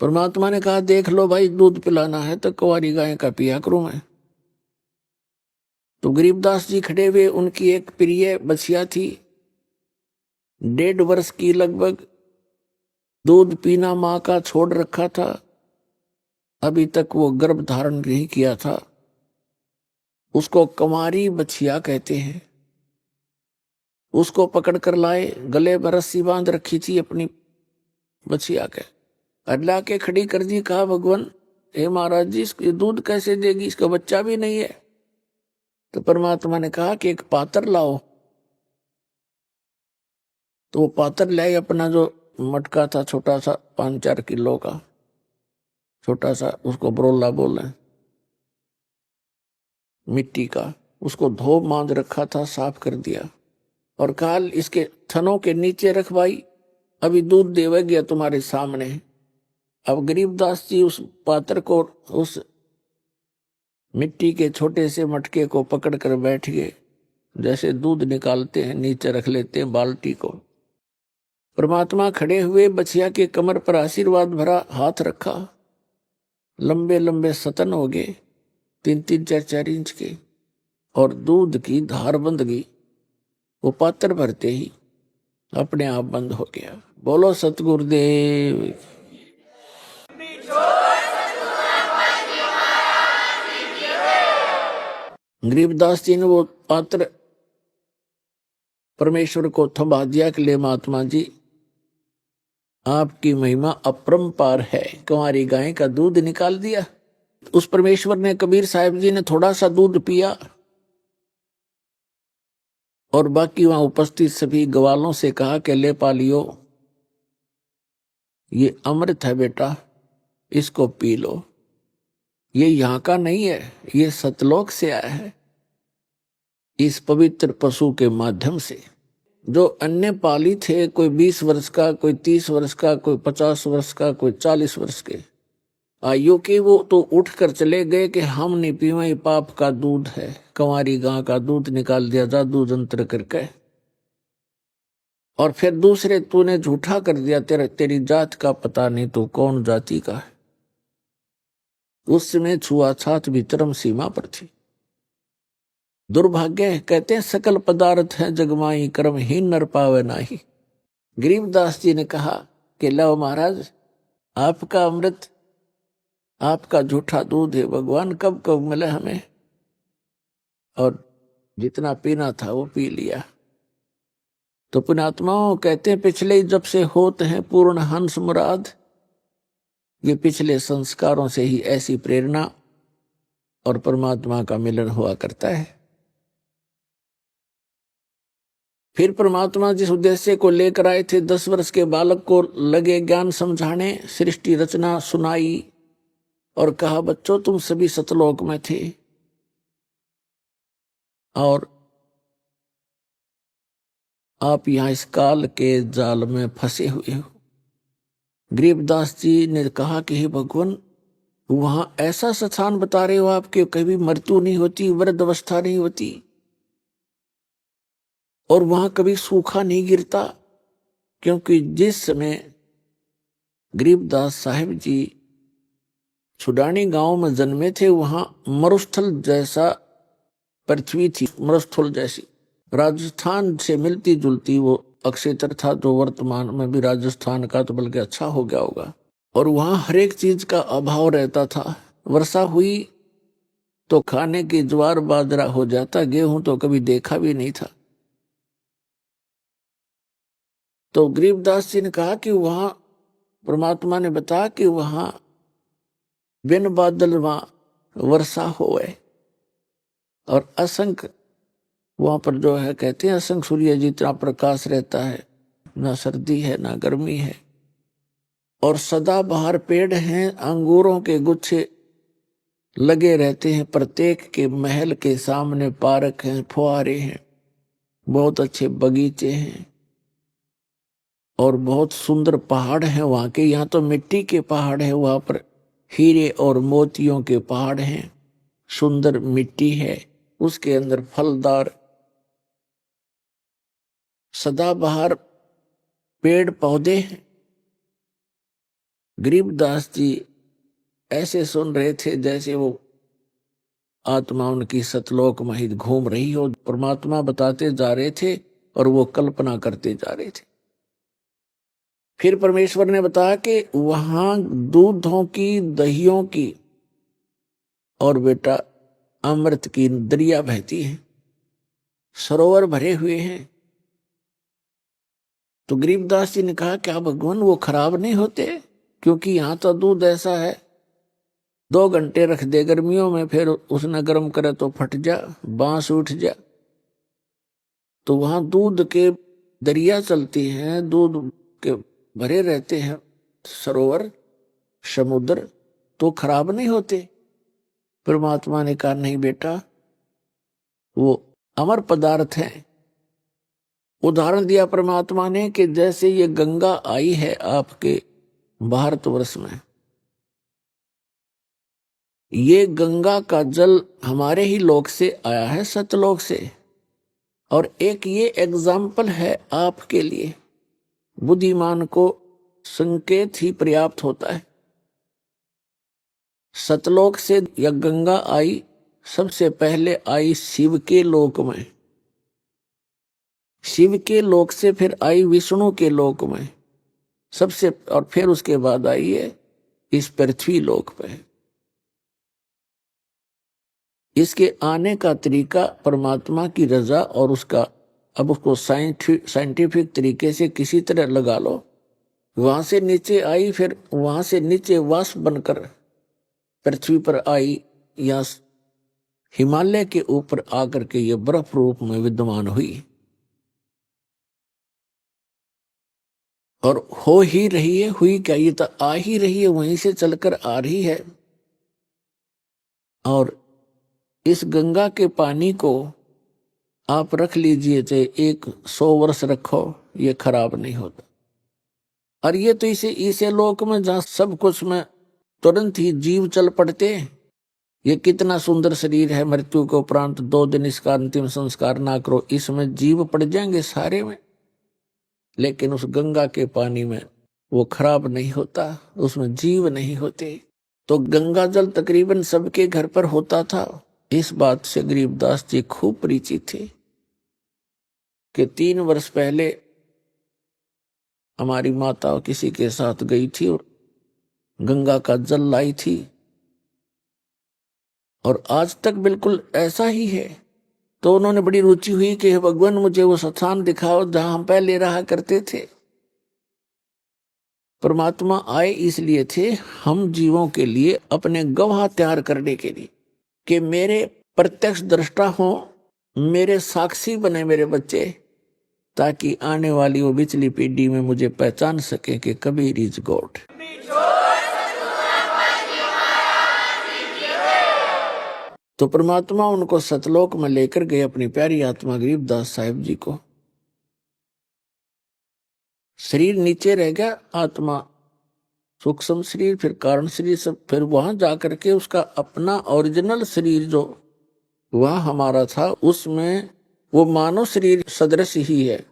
परमात्मा ने कहा, देख लो भाई, दूध पिलाना है तो कंवारी गाय का पिया करूं मैं। तो गरीबदास जी खड़े हुए, उनकी एक प्रिय बछिया थी, 1.5 वर्ष की लगभग, दूध पीना मां का छोड़ रखा था, अभी तक वो गर्भ धारण नहीं किया था। उसको कंवारी बछिया कहते हैं। उसको पकड़ कर लाए, गले में रस्सी बांध रखी थी अपनी बछिया के, अल्लाह के खड़ी कर दी। कहा, भगवान हे महाराज जी, इसको दूध कैसे देगी, इसका बच्चा भी नहीं है। तो परमात्मा ने कहा कि एक पात्र लाओ। तो वो पात्र लाए, अपना जो मटका था छोटा सा 5-4 किलो का छोटा सा, उसको बरोला बोले, मिट्टी का, उसको धो मांज रखा था, साफ कर दिया, और कहा इसके थनों के नीचे रख भाई, अभी दूध देवे गया तुम्हारे सामने। अब गरीबदास जी उस पात्र को, उस मिट्टी के छोटे से मटके को पकड़ कर बैठ गए। जैसे दूध निकालते हैं, नीचे रख लेते हैं बाल्टी को। परमात्मा खड़े हुए, बछिया के कमर पर आशीर्वाद भरा हाथ रखा। लंबे लंबे सतन हो गए, 3-3, 4-4 इंच के, और दूध की धार बंध गई। वो पात्र भरते ही अपने आप बंद हो गया। बोलो सतगुरुदेव। गरीबदास जी ने वो पात्र परमेश्वर को थमा दिया कि ले महात्मा जी, आपकी महिमा अपरंपार है, कंवारी गाय का दूध निकाल दिया। उस परमेश्वर ने, कबीर साहब जी ने थोड़ा सा दूध पिया, और बाकी वहां उपस्थित सभी ग्वालों से कहा कि ले पालियो, ये अमृत है बेटा, इसको पी लो। ये यहाँ का नहीं है, ये सतलोक से आया है, इस पवित्र पशु के माध्यम से। जो अन्य पाली थे, कोई 20 वर्ष का, कोई 30 वर्ष का, कोई 50 वर्ष का, कोई 40 वर्ष के आयु के, वो तो उठ कर चले गए कि हम नहीं पीवे, पाप का दूध है, कंवारी गां का दूध निकाल दिया जादू जंत्र करके। और फिर दूसरे, तूने झूठा कर दिया, तेरी जात का पता नहीं, तो कौन जाति का है। उस समय छुआछात भी चरम सीमा पर थी। दुर्भाग्य है, कहते हैं सकल पदार्थ है जगमाई, कर्महीन नर पावे नाही। गरीबदास जी ने कहा कि लो महाराज, आपका अमृत, आपका झूठा दूध है, भगवान कब कब मिले हमें। और जितना पीना था वो पी लिया। तो पुण्यात्माओं कहते हैं, पिछले जब से होते हैं पूर्ण हंस मुराद, ये पिछले संस्कारों से ही ऐसी प्रेरणा और परमात्मा का मिलन हुआ करता है। फिर परमात्मा जिस उद्देश्य को लेकर आए थे, 10 वर्ष के बालक को लगे ज्ञान समझाने, सृष्टि रचना सुनाई और कहा, बच्चों तुम सभी सतलोक में थे और आप यहां इस काल के जाल में फंसे हुए हो। गरीबदास जी ने कहा कि हे भगवान, वहां ऐसा स्थान बता रहे हो आप कि कभी मृत्यु नहीं होती, वृद्ध अवस्था नहीं होती, और वहां कभी सूखा नहीं गिरता। क्योंकि जिस समय गरीबदास साहिब जी छुडानी गांव में जन्मे थे, वहां मरुस्थल जैसा पृथ्वी थी, मरुस्थल जैसी, राजस्थान से मिलती जुलती वो अक्षेत्र था, जो वर्तमान में भी राजस्थान का तो बल्कि अच्छा हो गया होगा। और वहां हर एक चीज का अभाव रहता था। वर्षा हुई तो खाने की ज्वार बाजरा हो जाता, गेहूं तो कभी देखा भी नहीं था। तो गरीबदास जी ने कहा कि वहां परमात्मा ने बताया कि वहां बिन बादल वहां वर्षा होए, और असंख्य वहां पर जो है, कहते हैं असंख्य सूर्य जितना प्रकाश रहता है, ना सर्दी है ना गर्मी है, और सदा बाहर पेड़ हैं, अंगूरों के गुच्छे लगे रहते हैं, प्रत्येक के महल के सामने पार्क हैं, फुहारे हैं, बहुत अच्छे बगीचे हैं, और बहुत सुंदर पहाड़ हैं वहां के। यहाँ तो मिट्टी के पहाड़ है, वहां पर हीरे और मोतियों के पहाड़ हैं, सुंदर मिट्टी है, उसके अंदर फलदार सदाबहार पेड़ पौधे हैं। गरीबदास जी ऐसे सुन रहे थे जैसे वो आत्मा उनकी सतलोक में ही घूम रही हो। परमात्मा बताते जा रहे थे और वो कल्पना करते जा रहे थे। फिर परमेश्वर ने बताया कि वहां दूधों की, दहियों की और बेटा अमृत की दरिया बहती है, सरोवर भरे हुए हैं। तो गरीबदास जी ने कहा, क्या भगवान वो खराब नहीं होते? क्योंकि यहां तो दूध ऐसा है, 2 घंटे रख दे गर्मियों में, फिर उसने गर्म करे तो फट जा, बांस उठ जा। तो वहां दूध के दरिया चलती हैं, दूध के भरे रहते हैं सरोवर, समुद्र, तो खराब नहीं होते। परमात्मा ने कहा, नहीं बेटा, वो अमर पदार्थ हैं। उदाहरण दिया परमात्मा ने कि जैसे ये गंगा आई है आपके भारतवर्ष में, ये गंगा का जल हमारे ही लोक से आया है, सतलोक से। और एक ये एग्जाम्पल है आपके लिए, बुद्धिमान को संकेत ही पर्याप्त होता है। सतलोक से या गंगा आई, सबसे पहले आई शिव के लोक में, शिव के लोक से फिर आई विष्णु के लोक में सबसे, और फिर उसके बाद आई है इस पृथ्वी लोक पे। इसके आने का तरीका परमात्मा की रजा और उसका, अब उसको साइंटिफिक तरीके से किसी तरह लगा लो। वहां से नीचे आई, फिर वहां से नीचे वाष्प बनकर पृथ्वी पर आई, या हिमालय के ऊपर आकर के ये बर्फ रूप में विद्यमान हुई। और हो ही रही है, हुई क्या, ये तो आ ही रही है, वहीं से चलकर आ रही है। और इस गंगा के पानी को आप रख लीजिए, चाहे 100 वर्ष रखो, ये खराब नहीं होता। और ये तो इसे लोक में जहां सब कुछ में तुरंत ही जीव चल पड़ते हैं। ये कितना सुंदर शरीर है, मृत्यु के उपरांत 2 दिन इसका अंतिम संस्कार ना करो, इसमें जीव पड़ जाएंगे सारे में। लेकिन उस गंगा के पानी में वो खराब नहीं होता, उसमें जीव नहीं होते। तो गंगा जल तकरीबन सबके घर पर होता था। इस बात से गरीबदास जी खूब परिचित थे कि 3 वर्ष पहले हमारी माता किसी के साथ गई थी और गंगा का जल लाई थी, और आज तक बिल्कुल ऐसा ही है। तो उन्होंने बड़ी रुचि हुई कि हे भगवान, मुझे वो स्थान दिखाओ जहां हम पहले रहा करते थे। परमात्मा आए इसलिए थे, हम जीवों के लिए अपने गवाह तैयार करने के लिए, कि मेरे प्रत्यक्ष दृष्टा हो, मेरे साक्षी बने मेरे बच्चे, ताकि आने वाली वो पिछली पीढ़ी में मुझे पहचान सके कि कबीर इज गॉड। तो परमात्मा उनको सतलोक में लेकर गए, अपनी प्यारी आत्मा गरीबदास साहिब जी को। शरीर नीचे रह गया, आत्मा सूक्ष्म शरीर, फिर कारण शरीर, सब फिर वहां जाकर के उसका अपना ओरिजिनल शरीर जो वह हमारा था, उसमें वो मानव शरीर सदृश ही है,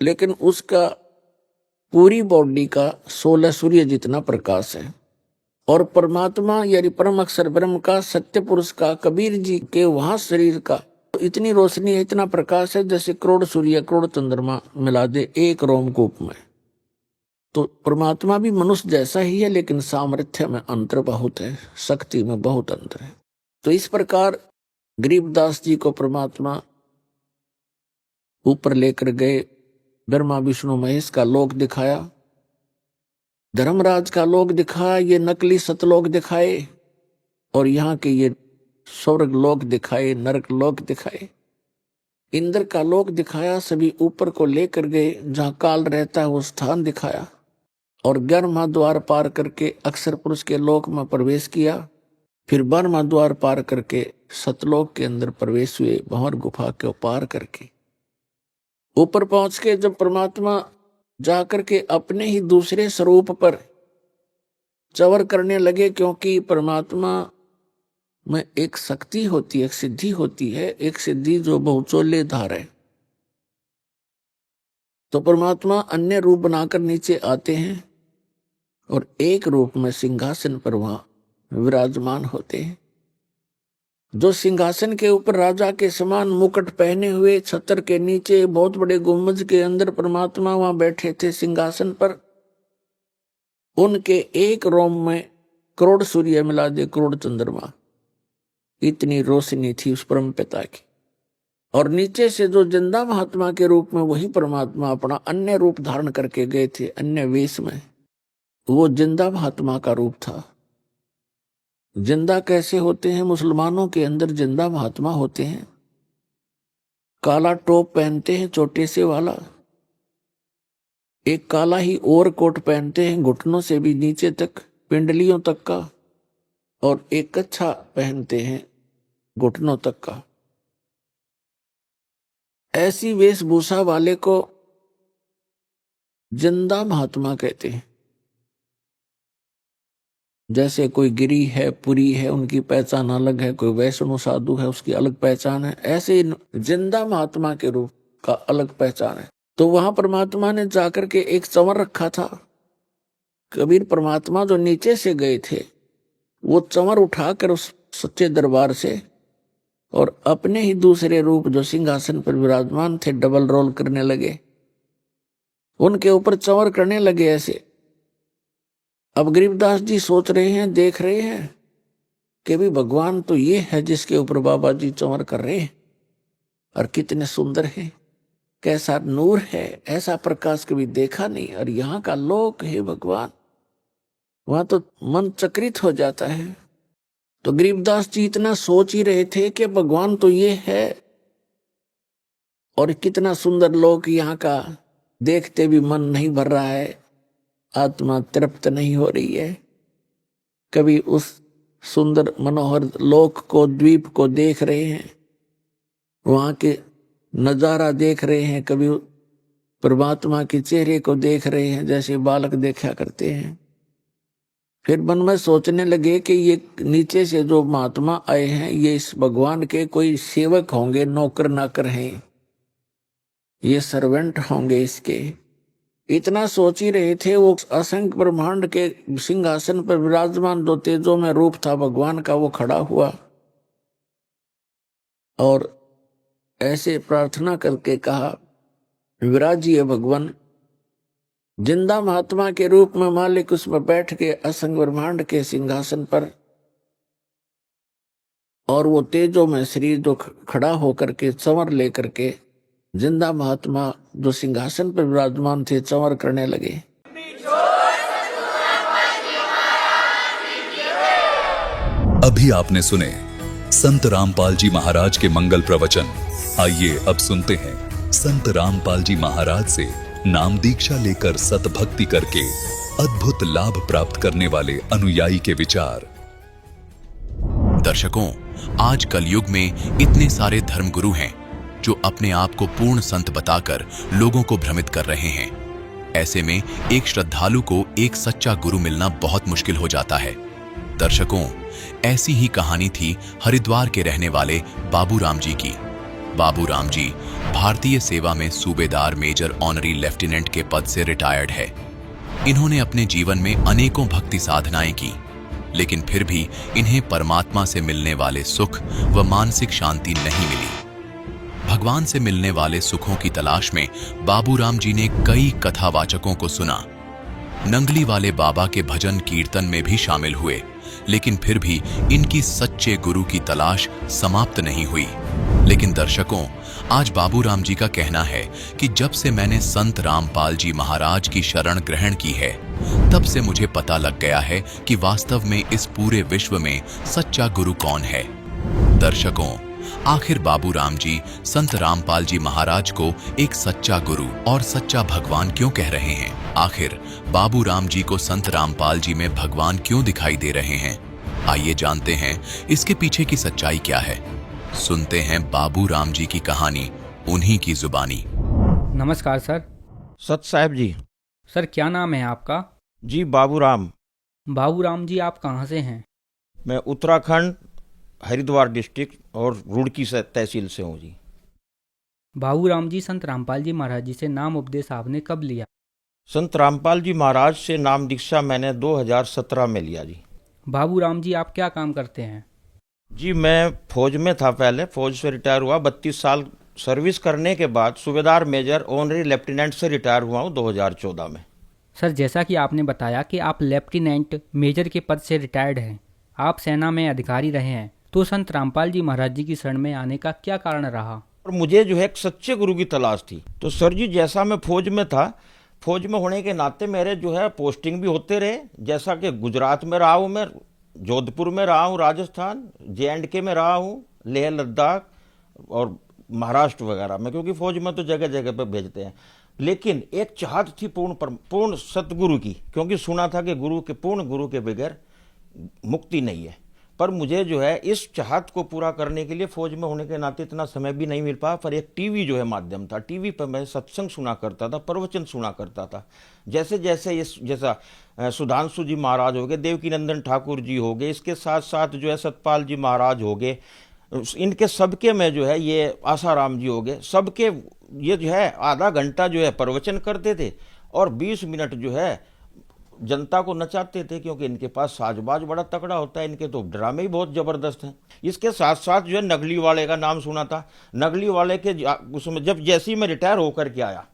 लेकिन उसका पूरी बॉडी का 16 सूर्य जितना प्रकाश है। और परमात्मा यानी परम अक्षर ब्रह्म का, सत्य पुरुष का, कबीर जी के वहां शरीर का इतनी रोशनी है, इतना प्रकाश है, जैसे करोड़ सूर्य करोड़ चंद्रमा मिला दे एक रोमकूप में। तो परमात्मा भी मनुष्य जैसा ही है, लेकिन सामर्थ्य में अंतर बहुत है, शक्ति में बहुत अंतर है। तो इस प्रकार गरीबदास जी को परमात्मा ऊपर लेकर गए, ब्रह्मा विष्णु महेश का लोक दिखाया, धर्मराज का लोक दिखाया, ये नकली सतलोक दिखाए, और यहाँ के ये स्वर्ग लोक दिखाए, नरक लोक दिखाए, इंद्र का लोक दिखाया। सभी ऊपर को लेकर गए, जहाँ काल रहता है वो स्थान दिखाया, और 11वां द्वार पार करके अक्षर पुरुष के लोक में प्रवेश किया। फिर 12वां द्वार पार करके सतलोक के अंदर प्रवेश हुए, भंवर गुफा के पार करके ऊपर पहुंच के जब परमात्मा जाकर के अपने ही दूसरे स्वरूप पर चवर करने लगे, क्योंकि परमात्मा में एक शक्ति होती है, एक सिद्धि होती है, एक सिद्धि जो बहुचोले धार है। तो परमात्मा अन्य रूप बनाकर नीचे आते हैं और एक रूप में सिंहासन पर वहां विराजमान होते हैं। जो सिंहासन के ऊपर राजा के समान मुकुट पहने हुए, छत्र के नीचे बहुत बड़े गुंबज के अंदर परमात्मा वहां बैठे थे सिंहासन पर। उनके एक रोम में करोड़ सूर्य मिला दे करोड़ चंद्रमा, इतनी रोशनी थी उस परम पिता की। और नीचे से जो जिंदा महात्मा के रूप में वही परमात्मा अपना अन्य रूप धारण करके गए थे, अन्य वेश में, वो जिंदा महात्मा का रूप था। जिंदा कैसे होते हैं? मुसलमानों के अंदर जिंदा महात्मा होते हैं, काला टोप पहनते हैं छोटे से वाला, एक काला ही ओवर कोट पहनते हैं घुटनों से भी नीचे तक, पिंडलियों तक का, और एक कच्छा पहनते हैं घुटनों तक का। ऐसी वेशभूषा वाले को जिंदा महात्मा कहते हैं। जैसे कोई गिरी है, पुरी है, उनकी पहचान अलग है, कोई वैष्णव साधु है उसकी अलग पहचान है, ऐसे जिंदा महात्मा के रूप का अलग पहचान है। तो वहां परमात्मा ने जाकर के एक चंवर रखा था। कबीर परमात्मा जो नीचे से गए थे, वो चंवर उठाकर उस सच्चे दरबार से और अपने ही दूसरे रूप जो सिंहासन पर विराजमान थे डबल रोल करने लगे, उनके ऊपर चंवर करने लगे ऐसे। अब गरीबदास जी सोच रहे हैं, देख रहे हैं कि भी भगवान तो ये है जिसके ऊपर बाबा जी चंवर कर रहे हैं, और कितने सुंदर है, कैसा नूर है, ऐसा प्रकाश कभी देखा नहीं। और यहाँ का लोक है भगवान, वहां तो मन चकित हो जाता है। तो गरीबदास जी इतना सोच ही रहे थे कि भगवान तो ये है, और कितना सुंदर लोक यहाँ का, देखते भी मन नहीं भर रहा है, आत्मा तृप्त नहीं हो रही है। कभी उस सुंदर मनोहर लोक को, द्वीप को देख रहे हैं, वहां के नजारा देख रहे हैं, कभी परमात्मा के चेहरे को देख रहे हैं जैसे बालक देखा करते हैं। फिर मन में सोचने लगे कि ये नीचे से जो महात्मा आए हैं ये इस भगवान के कोई सेवक होंगे, नौकर नाकर हैं, ये सर्वेंट होंगे इसके। इतना सोच ही रहे थे, वो असंख्य ब्रह्मांड के सिंहासन पर विराजमान दो तेजों में रूप था भगवान का, वो खड़ा हुआ और ऐसे प्रार्थना करके कहा, विराजिए भगवान। जिंदा महात्मा के रूप में मालिक उसमें बैठ के असंख्य ब्रह्मांड के सिंहासन पर, और वो तेजों में शरीर जो खड़ा होकर के चंवर लेकर के जिंदा महात्मा जो सिंहासन पर विराजमान थे चंवर करने लगे। अभी आपने सुने संत रामपाल जी महाराज के मंगल प्रवचन। आइए अब सुनते हैं संत रामपाल जी महाराज से नाम दीक्षा लेकर सतभक्ति करके अद्भुत लाभ प्राप्त करने वाले अनुयायी के विचार। दर्शकों, आज कलयुग में इतने सारे धर्मगुरु हैं जो अपने आप को पूर्ण संत बताकर लोगों को भ्रमित कर रहे हैं। ऐसे में एक श्रद्धालु को एक सच्चा गुरु मिलना बहुत मुश्किल हो जाता है। दर्शकों, ऐसी ही कहानी थी हरिद्वार के रहने वाले बाबू राम जी की। बाबू राम जी भारतीय सेवा में सूबेदार मेजर ऑनरी लेफ्टिनेंट के पद से रिटायर्ड है। इन्होंने अपने जीवन में अनेकों भक्ति साधनाएं की, लेकिन फिर भी इन्हें परमात्मा से मिलने वाले सुख व मानसिक शांति नहीं मिली। भगवान से मिलने वाले सुखों की तलाश में बाबू राम जी ने कई कथावाचकों को सुना, नंगली वाले बाबा के भजन कीर्तन में भी शामिल हुए, लेकिन फिर भी इनकी सच्चे गुरु की तलाश समाप्त नहीं हुई। लेकिन दर्शकों, आज बाबू राम जी का कहना है कि जब से मैंने संत रामपाल जी महाराज की शरण ग्रहण की है, तब से मुझे पता लग गया है कि वास्तव में इस पूरे विश्व में सच्चा गुरु कौन है। दर्शकों, आखिर बाबू राम जी संत रामपाल जी महाराज को एक सच्चा गुरु और सच्चा भगवान क्यों कह रहे हैं? आखिर बाबू राम जी को संत रामपाल जी में भगवान क्यों दिखाई दे रहे हैं? आइए जानते हैं इसके पीछे की सच्चाई क्या है। सुनते हैं बाबू राम जी की कहानी उन्हीं की जुबानी। नमस्कार सर। सत साहब जी। सर, क्या नाम है आपका? जी बाबू राम। बाबू राम जी, आप कहाँ से हैं? मैं उत्तराखंड हरिद्वार डिस्ट्रिक्ट और रुड़की तहसील से हूँ जी। बाबू राम जी, संत रामपाल जी महाराज जी से नाम उपदेश आपने कब लिया? संत रामपाल जी महाराज से नाम दीक्षा मैंने 2017 में लिया जी। बाबू राम जी, आप क्या काम करते हैं? जी मैं फौज में था, पहले फौज से रिटायर हुआ। 32 साल सर्विस करने के बाद सूबेदार मेजर ऑनरी लेफ्टिनेंट से रिटायर हुआ हूँ 2014 में। सर, जैसा कि आपने बताया कि आप लेफ्टिनेंट मेजर के पद से रिटायर्ड हैं, आप सेना में अधिकारी रहे हैं, तो संत रामपाल जी महाराज जी की शरण में आने का क्या कारण रहा? और मुझे जो है एक सच्चे गुरु की तलाश थी। तो सर जी, जैसा मैं फौज में था, फौज में होने के नाते मेरे जो है पोस्टिंग भी होते रहे। जैसा कि गुजरात में रहा हूँ, मैं जोधपुर में रहा हूँ, राजस्थान JNK में रहा हूँ, लेह लद्दाख और महाराष्ट्र वगैरह में, क्योंकि फौज में तो जगह जगह पे भेजते हैं। लेकिन एक चाहत थी पूर्ण सतगुरु की, क्योंकि सुना था कि पूर्ण गुरु के बगैर मुक्ति नहीं है। पर मुझे जो है इस चाहत को पूरा करने के लिए फौज में होने के नाते इतना समय भी नहीं मिल पाया। पर एक टीवी जो है माध्यम था, टीवी पर मैं सत्संग सुना करता था, प्रवचन सुना करता था। जैसे जैसे जैसा सुधांशु जी महाराज हो गए, देवकी नंदन ठाकुर जी हो गए, इसके साथ साथ जो है सतपाल जी महाराज हो गए, इनके सबके में जो है ये आसाराम जी हो गए, सबके ये जो है आधा घंटा जो है प्रवचन करते थे और 20 मिनट जो है जनता को नचाते थे, क्योंकि इनके पास साजबाज बड़ा तगड़ा होता है, इनके तो ड्रामे ही बहुत जबरदस्त हैं। इसके साथ साथ जो है नगली वाले का नाम सुना था। नगली वाले के उसमें जब जैसे ही मैं रिटायर होकर के आया,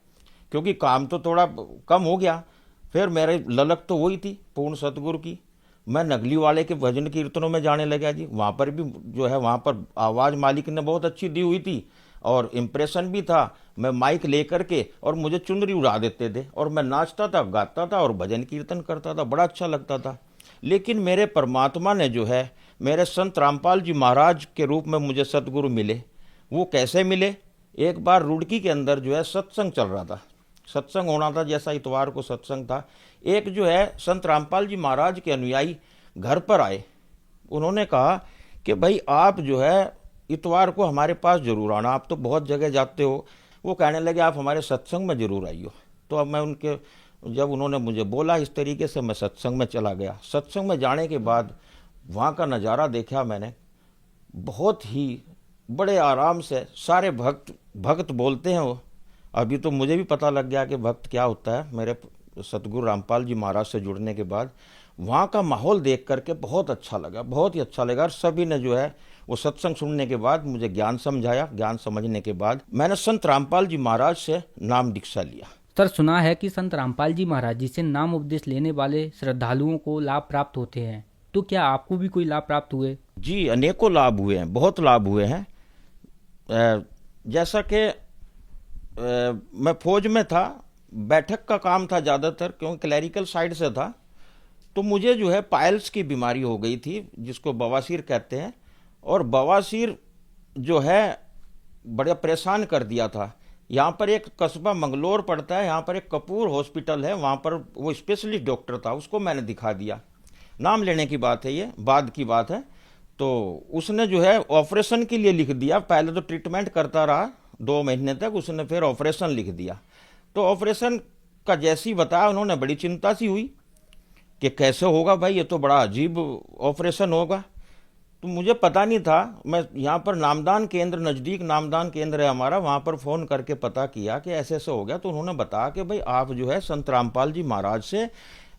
क्योंकि काम तो थोड़ा कम हो गया, फिर मेरे ललक तो वही थी पूर्ण सतगुरु की। मैं नगली वाले के भजन कीर्तनों में जाने लगा जी। वहाँ पर भी जो है वहाँ पर आवाज़ मालिक ने बहुत अच्छी दी हुई थी और इम्प्रेशन भी था। मैं माइक लेकर के और मुझे चुनरी उड़ा देते थे और मैं नाचता था, गाता था और भजन कीर्तन करता था, बड़ा अच्छा लगता था। लेकिन मेरे परमात्मा ने जो है मेरे संत रामपाल जी महाराज के रूप में मुझे सतगुरु मिले। वो कैसे मिले? एक बार रुड़की के अंदर जो है सत्संग चल रहा था, सत्संग होना था, जैसा इतवार को सत्संग था। एक जो है संत रामपाल जी महाराज के अनुयायी घर पर आए। उन्होंने कहा कि भाई आप जो है इतवार को हमारे पास जरूर आना, आप तो बहुत जगह जाते हो। वो कहने लगे आप हमारे सत्संग में जरूर आइयो। तो अब मैं जब उन्होंने मुझे बोला इस तरीके से, मैं सत्संग में चला गया। सत्संग में जाने के बाद वहाँ का नज़ारा देखा मैंने, बहुत ही बड़े आराम से सारे भक्त बोलते हैं वो। अभी तो मुझे भी पता लग गया कि भक्त क्या होता है मेरे सतगुरु रामपाल जी महाराज से जुड़ने के बाद। वहाँ का माहौल देख करके बहुत अच्छा लगा, बहुत ही अच्छा लगा। और सभी ने जो है वो सत्संग सुनने के बाद मुझे ज्ञान समझाया। ज्ञान समझने के बाद मैंने संत रामपाल जी महाराज से नाम दीक्षा लिया। सर, सुना है कि संत रामपाल जी महाराज जी से नाम उपदेश लेने वाले श्रद्धालुओं को लाभ प्राप्त होते हैं, तो क्या आपको भी कोई लाभ प्राप्त हुए? जी, अनेकों लाभ हुए हैं, बहुत लाभ हुए हैं। जैसा कि मैं फौज में था, बैठक का काम था ज़्यादातर, क्योंकि क्लैरिकल साइड से था। तो मुझे जो है पाइल्स की बीमारी हो गई थी, जिसको बवासीर कहते हैं। और बवासीर जो है बड़ा परेशान कर दिया था। यहाँ पर एक कस्बा मंगलोर पड़ता है, यहाँ पर एक कपूर हॉस्पिटल है, वहाँ पर वो स्पेशलिस्ट डॉक्टर था, उसको मैंने दिखा दिया। नाम लेने की बात है, ये बाद की बात है। तो उसने जो है ऑपरेशन के लिए लिख दिया। पहले तो ट्रीटमेंट करता रहा 2 महीने तक, उसने फिर ऑपरेशन लिख दिया। तो ऑपरेशन का जैसे ही बताया, उन्होंने बड़ी चिंता सी हुई कि कैसे होगा भाई, ये तो बड़ा अजीब ऑपरेशन होगा। तो मुझे पता नहीं था। मैं यहाँ पर नामदान केंद्र, नज़दीक नामदान केंद्र है हमारा, वहाँ पर फ़ोन करके पता किया कि ऐसे ऐसे हो गया। तो उन्होंने बताया कि भाई आप जो है संत रामपाल जी महाराज से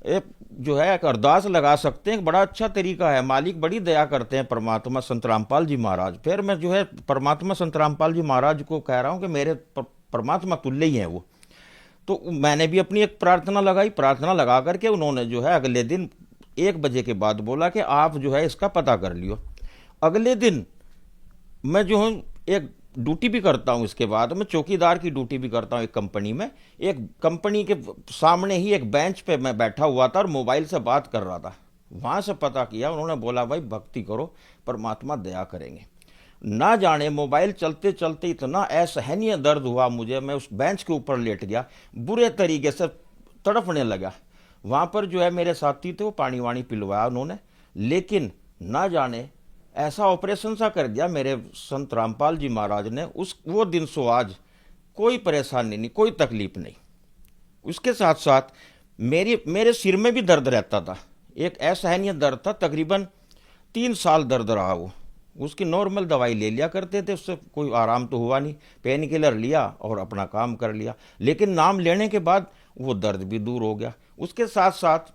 जो है एक अरदास लगा सकते हैं, बड़ा अच्छा तरीका है, मालिक बड़ी दया करते हैं परमात्मा संत रामपाल जी महाराज। फिर मैं जो है परमात्मा संत रामपाल जी महाराज को कह रहा हूँ कि मेरे परमात्मा तुल्य ही हैं वो। तो मैंने भी अपनी एक प्रार्थना लगाई। प्रार्थना लगा करके उन्होंने जो है अगले दिन 1 बजे के बाद बोला कि आप जो है इसका पता कर लियो। अगले दिन मैं जो हूँ एक ड्यूटी भी करता हूँ, इसके बाद मैं चौकीदार की ड्यूटी भी करता हूँ एक कंपनी में। एक कंपनी के सामने ही एक बेंच पे मैं बैठा हुआ था और मोबाइल से बात कर रहा था। वहाँ से पता किया, उन्होंने बोला भाई भक्ति करो, परमात्मा दया करेंगे। ना जाने मोबाइल चलते चलते इतना असहनीय दर्द हुआ मुझे, मैं उस बेंच के ऊपर लेट गया, बुरे तरीके से तड़पने लगा। वहाँ पर जो है मेरे साथी थे, वो पानी वानी पिलवाया उन्होंने, लेकिन ना जाने ऐसा ऑपरेशन सा कर दिया मेरे संत रामपाल जी महाराज ने। वो दिन सो आज कोई परेशानी नहीं, कोई तकलीफ नहीं। उसके साथ साथ मेरे सिर में भी दर्द रहता था, एक असहनीय दर्द था, तकरीबन 3 साल दर्द रहा वो। उसकी नॉर्मल दवाई ले लिया करते थे, उससे कोई आराम तो हुआ नहीं। पेन किलर लिया और अपना काम कर लिया, लेकिन नाम लेने के बाद वो दर्द भी दूर हो गया। उसके साथ साथ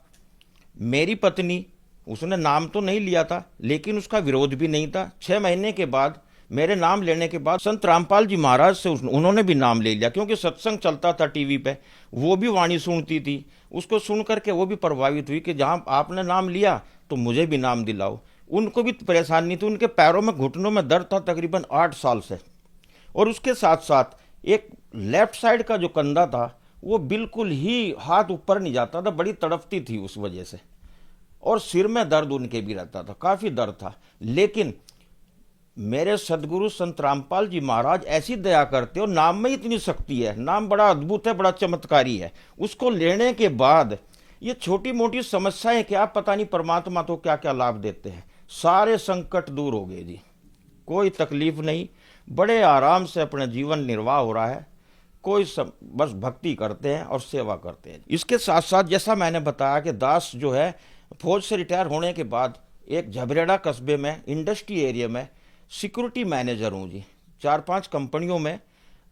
मेरी पत्नी, उसने नाम तो नहीं लिया था, लेकिन उसका विरोध भी नहीं था। 6 महीने के बाद मेरे नाम लेने के बाद संत रामपाल जी महाराज से उन्होंने भी नाम ले लिया, क्योंकि सत्संग चलता था टीवी पे, वो भी वाणी सुनती थी। उसको सुन करके वो भी प्रभावित हुई कि जहाँ आपने नाम लिया तो मुझे भी नाम दिलाओ। उनको भी परेशानी थी, उनके पैरों में, घुटनों में दर्द था तकरीबन 8 साल से। और उसके साथ साथ एक लेफ्ट साइड का जो कंधा था वो बिल्कुल ही हाथ ऊपर नहीं जाता था, बड़ी तड़पती थी उस वजह से। और सिर में दर्द उनके भी रहता था, काफ़ी दर्द था। लेकिन मेरे सदगुरु संत रामपाल जी महाराज ऐसी दया करते हो, नाम में इतनी शक्ति है, नाम बड़ा अद्भुत है, बड़ा चमत्कारी है। उसको लेने के बाद ये छोटी मोटी समस्याएं क्या, पता नहीं परमात्मा तो क्या क्या लाभ देते हैं। सारे संकट दूर हो गए जी, कोई तकलीफ नहीं, बड़े आराम से अपना जीवन निर्वाह हो रहा है। बस भक्ति करते हैं और सेवा करते हैं। इसके साथ साथ जैसा मैंने बताया कि दास जो है फौज से रिटायर होने के बाद एक झबरेड़ा कस्बे में इंडस्ट्री एरिया में सिक्योरिटी मैनेजर हूँ जी। 4-5 कंपनियों में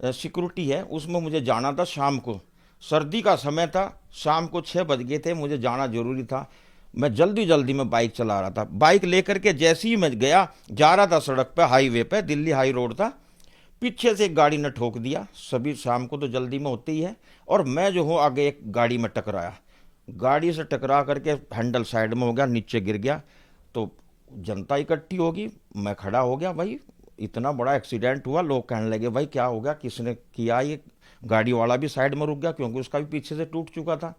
सिक्योरिटी है, उसमें मुझे जाना था शाम को। सर्दी का समय था, शाम को 6 बज गए थे, मुझे जाना जरूरी था। मैं जल्दी में बाइक चला रहा था। बाइक लेकर के जैसे ही मैं जा रहा था सड़क पे, हाईवे पे, दिल्ली हाई रोड था, पीछे से एक गाड़ी ने ठोक दिया। सभी शाम को तो जल्दी में होती ही है। और मैं जो हूँ आगे एक गाड़ी में टकराया। गाड़ी से टकरा करके हैंडल साइड में हो गया, नीचे गिर गया। तो जनता इकट्ठी होगी, मैं खड़ा हो गया। भाई इतना बड़ा एक्सीडेंट हुआ। लोग कहने लगे भाई क्या हो गया, किसने किया ये। गाड़ी वाला भी साइड में रुक गया, क्योंकि उसका भी पीछे से टूट चुका था।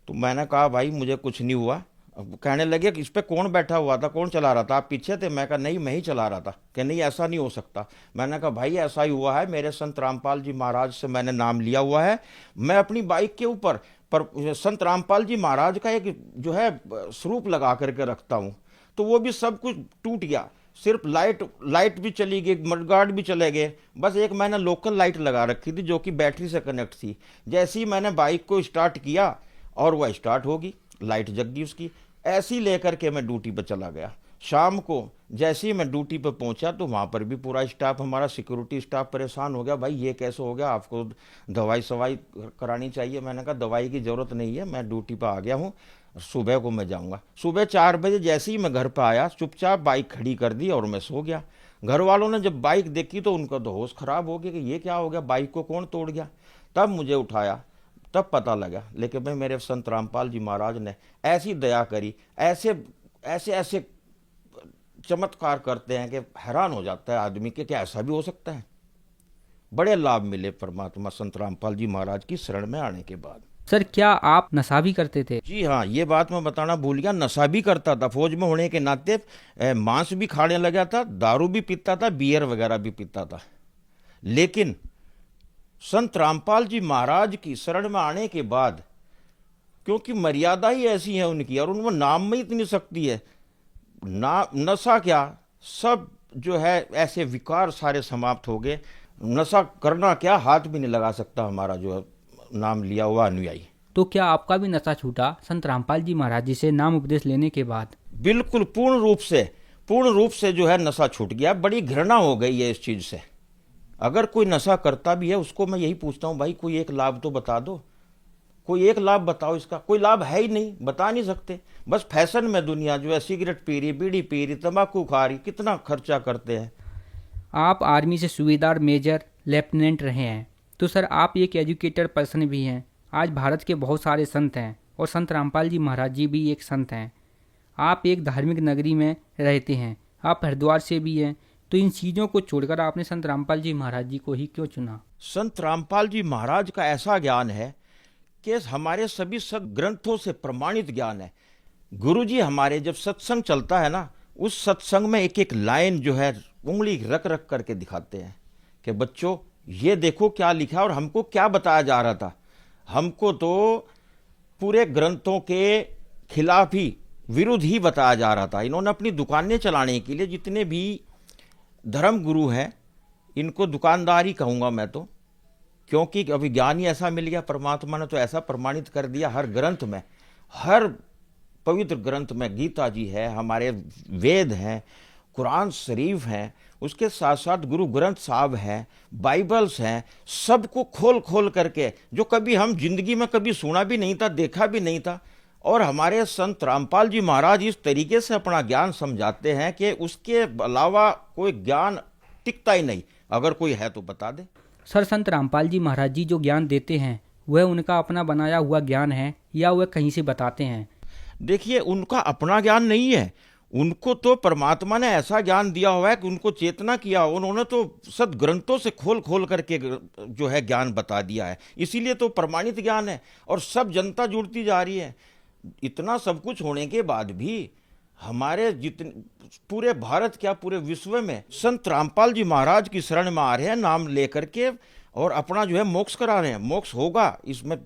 तो मैंने कहा भाई मुझे कुछ नहीं हुआ, अब कहने लगे कि इस पे कौन बैठा हुआ था, कौन चला रहा था, आप पीछे थे? मैं कहा नहीं, मैं ही चला रहा था। कि नहीं, ऐसा नहीं हो सकता। मैंने कहा भाई ऐसा ही हुआ है, मेरे संत रामपाल जी महाराज से मैंने नाम लिया हुआ है, मैं अपनी बाइक के ऊपर पर संत रामपाल जी महाराज का एक जो है स्वरूप लगा करके रखता हूँ। तो वो भी सब कुछ टूट गया, सिर्फ लाइट भी चली गई, मडगार्ड भी चले गए, बस एक मैंने लोकल लाइट लगा रखी थी जो कि बैटरी से कनेक्ट थी। जैसे ही मैंने बाइक को स्टार्ट किया और वह स्टार्ट होगी, लाइट जग गई उसकी। ऐसी लेकर के मैं ड्यूटी पर चला गया। शाम को जैसे ही मैं ड्यूटी पर पहुंचा तो वहाँ पर भी पूरा स्टाफ, हमारा सिक्योरिटी स्टाफ परेशान हो गया, भाई ये कैसे हो गया, आपको दवाई सवाई करानी चाहिए। मैंने कहा दवाई की ज़रूरत नहीं है, मैं ड्यूटी पर आ गया हूँ, सुबह को मैं जाऊँगा। सुबह 4 बजे जैसे ही मैं घर पर आया, चुपचाप बाइक खड़ी कर दी और मैं सो गया। घर वालों ने जब बाइक देखी तो उनका तो होश खराब हो गया कि ये क्या हो गया, बाइक को कौन तोड़ गया। तब मुझे उठाया, तब पता लगा। लेकिन भाई मेरे संत रामपाल जी महाराज ने ऐसी दया करी, ऐसे ऐसे ऐसे चमत्कार करते हैं कि हैरान हो जाता है आदमी कि क्या ऐसा भी हो सकता है। बड़े लाभ मिले परमात्मा संत रामपाल जी महाराज की शरण में आने के बाद। सर क्या आप नशा भी करते थे? जी हाँ, ये बात मैं बताना भूल गया, नशा भी करता था। फौज में होने के नाते मांस भी खाने लगा था, दारू भी पीता था, बियर वगैरह भी पीता था। लेकिन संत रामपाल जी महाराज की शरण में आने के बाद, क्योंकि मर्यादा ही ऐसी है उनकी और उनमें नाम में इतनी शक्ति है, ना नशा क्या, सब जो है ऐसे विकार सारे समाप्त हो गए। नशा करना क्या, हाथ भी नहीं लगा सकता हमारा जो नाम लिया हुआ अनुयायी। तो क्या आपका भी नशा छूटा संत रामपाल जी महाराज जी से नाम उपदेश लेने के बाद? बिल्कुल पूर्ण रूप से जो है नशा छूट गया। बड़ी घृणा हो गई है इस चीज से। अगर कोई नशा करता भी है उसको मैं यही पूछता हूँ, भाई कोई एक लाभ तो बता दो, कोई एक लाभ बताओ। इसका कोई लाभ है ही नहीं, बता नहीं सकते। बस फैशन में दुनिया जो है सिगरेट पी रही, बीड़ी पी रही, तंबाकू खा रही, कितना खर्चा करते हैं। आप आर्मी से सूबेदार, मेजर, लेफ्टिनेंट रहे हैं, तो सर आप एक एजुकेटेड पर्सन भी हैं। आज भारत के बहुत सारे संत हैं और संत रामपाल जी महाराज जी भी एक संत हैं। आप एक धार्मिक नगरी में रहते हैं, आप हरिद्वार से भी हैं, तो इन चीज़ों को छोड़कर आपने संत रामपाल जी महाराज जी को ही क्यों चुना? संत रामपाल जी महाराज का ऐसा ज्ञान है कि हमारे सभी ग्रंथों से प्रमाणित ज्ञान है। गुरु जी हमारे जब सत्संग चलता है ना, उस सत्संग में एक एक लाइन जो है उंगली रख रख करके दिखाते हैं कि बच्चों ये देखो क्या लिखा है। और हमको क्या बताया जा रहा था, हमको तो पूरे ग्रंथों के खिलाफ ही, विरुद्ध ही बताया जा रहा था। इन्होंने अपनी दुकानें चलाने के लिए, जितने भी धर्म गुरु हैं, इनको दुकानदार ही कहूँगा मैं तो, क्योंकि अभी ज्ञान ही ऐसा मिल गया। परमात्मा ने तो ऐसा प्रमाणित कर दिया हर ग्रंथ में, हर पवित्र ग्रंथ में। गीता जी है, हमारे वेद हैं, कुरान शरीफ हैं, उसके साथ साथ गुरु ग्रंथ साहब हैं, बाइबल्स हैं, सबको खोल खोल करके, जो कभी हम जिंदगी में कभी सुना भी नहीं था, देखा भी नहीं था। और हमारे संत रामपाल जी महाराज इस तरीके से अपना ज्ञान समझाते हैं कि उसके अलावा कोई ज्ञान टिकता ही नहीं। अगर कोई है तो बता दे। सर संत रामपाल जी महाराज जी जो ज्ञान देते हैं वह उनका अपना बनाया हुआ ज्ञान है या वह कहीं से बताते हैं? देखिए, उनका अपना ज्ञान नहीं है, उनको तो परमात्मा ने ऐसा ज्ञान दिया हुआ है कि उनको चेतना किया, उन्होंने तो सदग्रंथों से खोल खोल करके जो है ज्ञान बता दिया है। इसीलिए तो प्रमाणित ज्ञान है और सब जनता जुड़ती जा रही है। इतना सब कुछ होने के बाद भी हमारे जितने पूरे भारत क्या पूरे विश्व में संत रामपाल जी महाराज की शरण में आ रहे हैं, नाम लेकर के, और अपना जो है मोक्ष करा रहे हैं। मोक्ष होगा इसमें,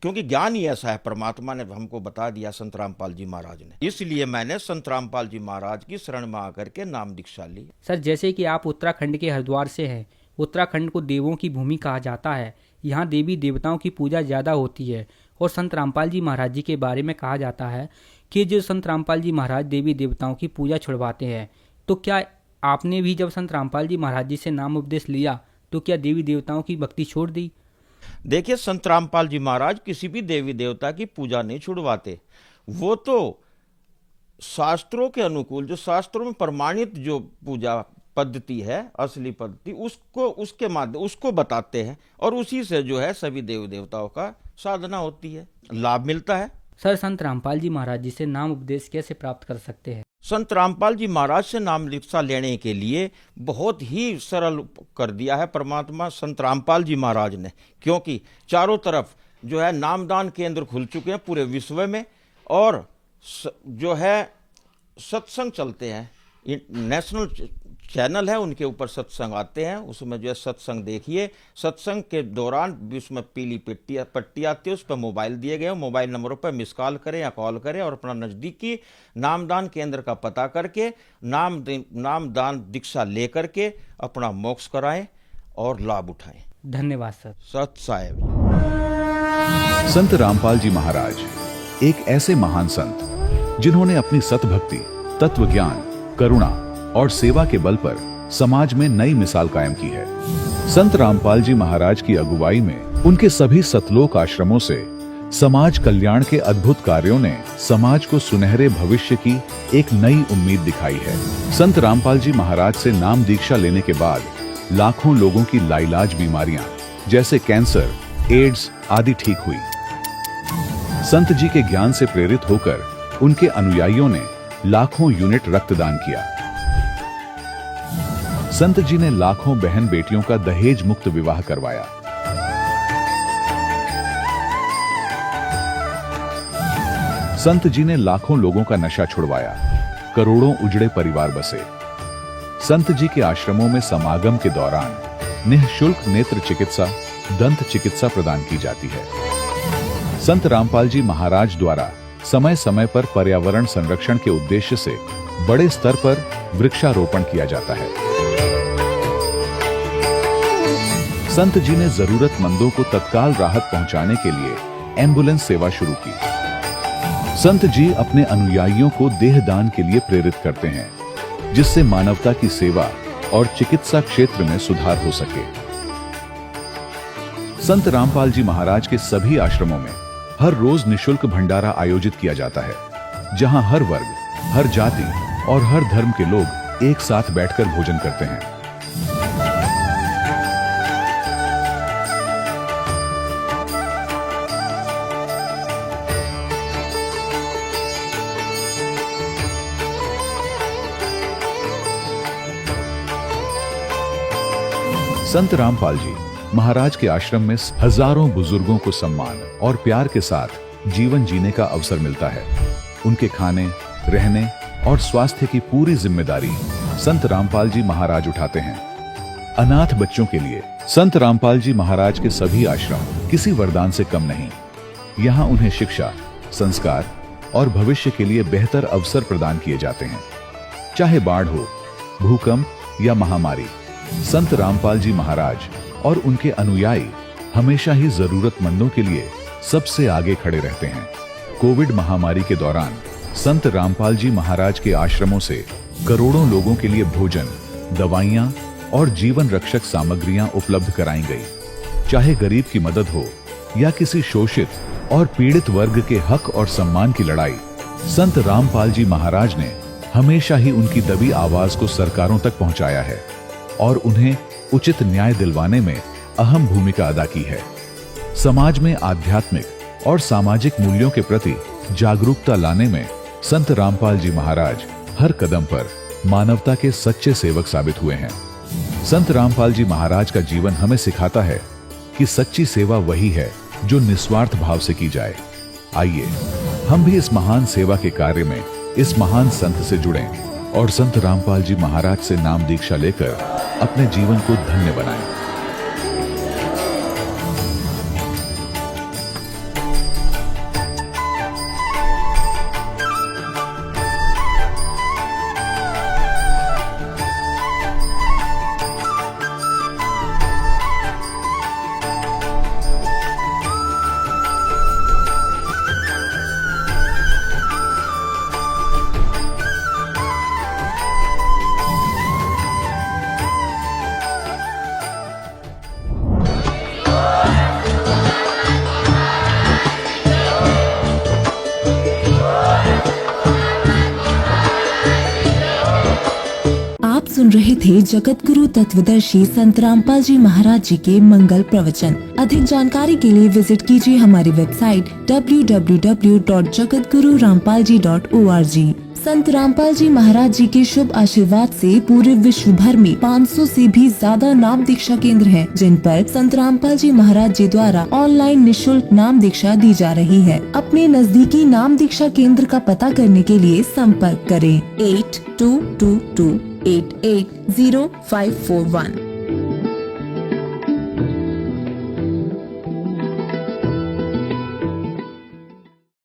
क्योंकि ज्ञान ही ऐसा है, परमात्मा ने हमको बता दिया संत रामपाल जी महाराज ने। इसलिए मैंने संत रामपाल जी महाराज की शरण में आकर के नाम दीक्षा ली। सर जैसे कि आप उत्तराखंड के हरिद्वार से हैं, उत्तराखंड को देवों की भूमि कहा जाता है, यहाँ देवी देवताओं की पूजा ज़्यादा होती है। और संत रामपाल जी महाराज जी के बारे में कहा जाता है कि जो संत रामपाल जी महाराज देवी देवताओं की पूजा छुड़वाते हैं, तो क्या आपने भी जब संत रामपाल जी महाराज जी से नाम उपदेश लिया तो क्या देवी देवताओं की भक्ति छोड़ दी? देखिए, संत रामपाल जी महाराज किसी भी देवी देवता की पूजा नहीं छुड़वाते। वो तो शास्त्रों के अनुकूल, जो शास्त्रों में प्रमाणित जो पूजा पद्धति है, असली पद्धति, उसके माध्यम उसको बताते हैं और उसी से जो है सभी देवी देवताओं का साधना होती है, लाभ मिलता है। सर संत रामपाल जी महाराज जी से नाम उपदेश कैसे प्राप्त कर सकते हैं? संत रामपाल जी महाराज से नाम दीक्षा लेने के लिए बहुत ही सरल कर दिया है परमात्मा संत रामपाल जी महाराज ने, क्योंकि चारों तरफ जो है नामदान केंद्र खुल चुके हैं पूरे विश्व में। और जो है सत्संग चलते हैं, नेशनल चैनल है, उनके ऊपर सत्संग आते हैं, उसमें जो है सत्संग देखिए। सत्संग के दौरान भी उसमें पीली पट्टी आती है, उस पर मोबाइल दिए गए, मोबाइल नंबरों पर मिस कॉल करें या कॉल करें और अपना नज़दीकी नामदान केंद्र का पता करके नामदान दीक्षा लेकर के अपना मोक्ष कराएं और लाभ उठाएं। धन्यवाद सर। सत साहेब। संत रामपाल जी महाराज एक ऐसे महान संत जिन्होंने अपनी सतभक्ति, तत्व ज्ञान, करुणा और सेवा के बल पर समाज में नई मिसाल कायम की है। संत रामपाल जी महाराज की अगुवाई में उनके सभी सतलोक आश्रमों से समाज कल्याण के अद्भुत कार्यों ने समाज को सुनहरे भविष्य की एक नई उम्मीद दिखाई है। संत रामपाल जी महाराज से नाम दीक्षा लेने के बाद लाखों लोगों की लाइलाज बीमारियां जैसे कैंसर, एड्स आदि ठीक हुई। संत जी के ज्ञान से प्रेरित होकर उनके अनुयायियों ने लाखों यूनिट रक्तदान किया। संत जी ने लाखों बहन बेटियों का दहेज मुक्त विवाह करवाया। संत जी ने लाखों लोगों का नशा छुड़वाया, करोड़ों उजड़े परिवार बसे। संत जी के आश्रमों में समागम के दौरान निःशुल्क नेत्र चिकित्सा, दंत चिकित्सा प्रदान की जाती है। संत रामपाल जी महाराज द्वारा समय समय पर पर्यावरण संरक्षण के उद्देश्य से बड़े स्तर पर वृक्षारोपण किया जाता है। संत जी ने जरूरतमंदों को तत्काल राहत पहुंचाने के लिए एम्बुलेंस सेवा शुरू की। संत जी अपने अनुयायियों को देहदान के लिए प्रेरित करते हैं, जिससे मानवता की सेवा और चिकित्सा क्षेत्र में सुधार हो सके। संत रामपाल जी महाराज के सभी आश्रमों में हर रोज निशुल्क भंडारा आयोजित किया जाता है, जहां हर वर्ग, हर जाति और हर धर्म के लोग एक साथ बैठकर भोजन करते हैं। संत रामपाल जी महाराज के आश्रम में हजारों बुजुर्गों को सम्मान और प्यार के साथ जीवन जीने का अवसर मिलता है। उनके खाने, रहने और स्वास्थ्य की पूरी जिम्मेदारी संत रामपाल जी महाराज उठाते हैं। अनाथ बच्चों के लिए संत रामपाल जी महाराज के सभी आश्रम किसी वरदान से कम नहीं। यहाँ उन्हें शिक्षा, संस्कार और भविष्य के लिए बेहतर अवसर प्रदान किए जाते हैं। चाहे बाढ़ हो, भूकंप या महामारी, संत रामपाल जी महाराज और उनके अनुयायी हमेशा ही जरूरतमंदों के लिए सबसे आगे खड़े रहते हैं। कोविड महामारी के दौरान संत रामपाल जी महाराज के आश्रमों से करोड़ों लोगों के लिए भोजन, दवाइयां और जीवन रक्षक सामग्रियां उपलब्ध कराई गई। चाहे गरीब की मदद हो या किसी शोषित और पीड़ित वर्ग के हक और सम्मान की लड़ाई, संत रामपाल जी महाराज ने हमेशा ही उनकी दबी आवाज को सरकारों तक पहुंचाया है और उन्हें उचित न्याय दिलवाने में अहम भूमिका अदा की है। समाज में आध्यात्मिक और सामाजिक मूल्यों के प्रति जागरूकता लाने में संत रामपाल जी महाराज हर कदम पर मानवता के सच्चे सेवक साबित हुए हैं। संत रामपाल जी महाराज का जीवन हमें सिखाता है कि सच्ची सेवा वही है जो निस्वार्थ भाव से की जाए। आइए हम भी इस महान सेवा के कार्य में इस महान संत से जुड़ें और संत रामपाल जी महाराज से नाम दीक्षा लेकर अपने जीवन को धन्य बनाएं। सुन रहे थे जगत गुरु तत्वदर्शी संत रामपाल जी महाराज जी के मंगल प्रवचन। अधिक जानकारी के लिए विजिट कीजिए हमारी वेबसाइट www.jagatgururampalji.org। संत रामपाल जी महाराज जी के शुभ आशीर्वाद से पूरे विश्व भर में 500 से भी ज्यादा नाम दीक्षा केंद्र हैं, जिन पर संत रामपाल जी महाराज जी द्वारा ऑनलाइन निशुल्क नाम दीक्षा दी जा रही है। अपने नजदीकी नाम दीक्षा केंद्र का पता करने के लिए संपर्क करें 8222880541।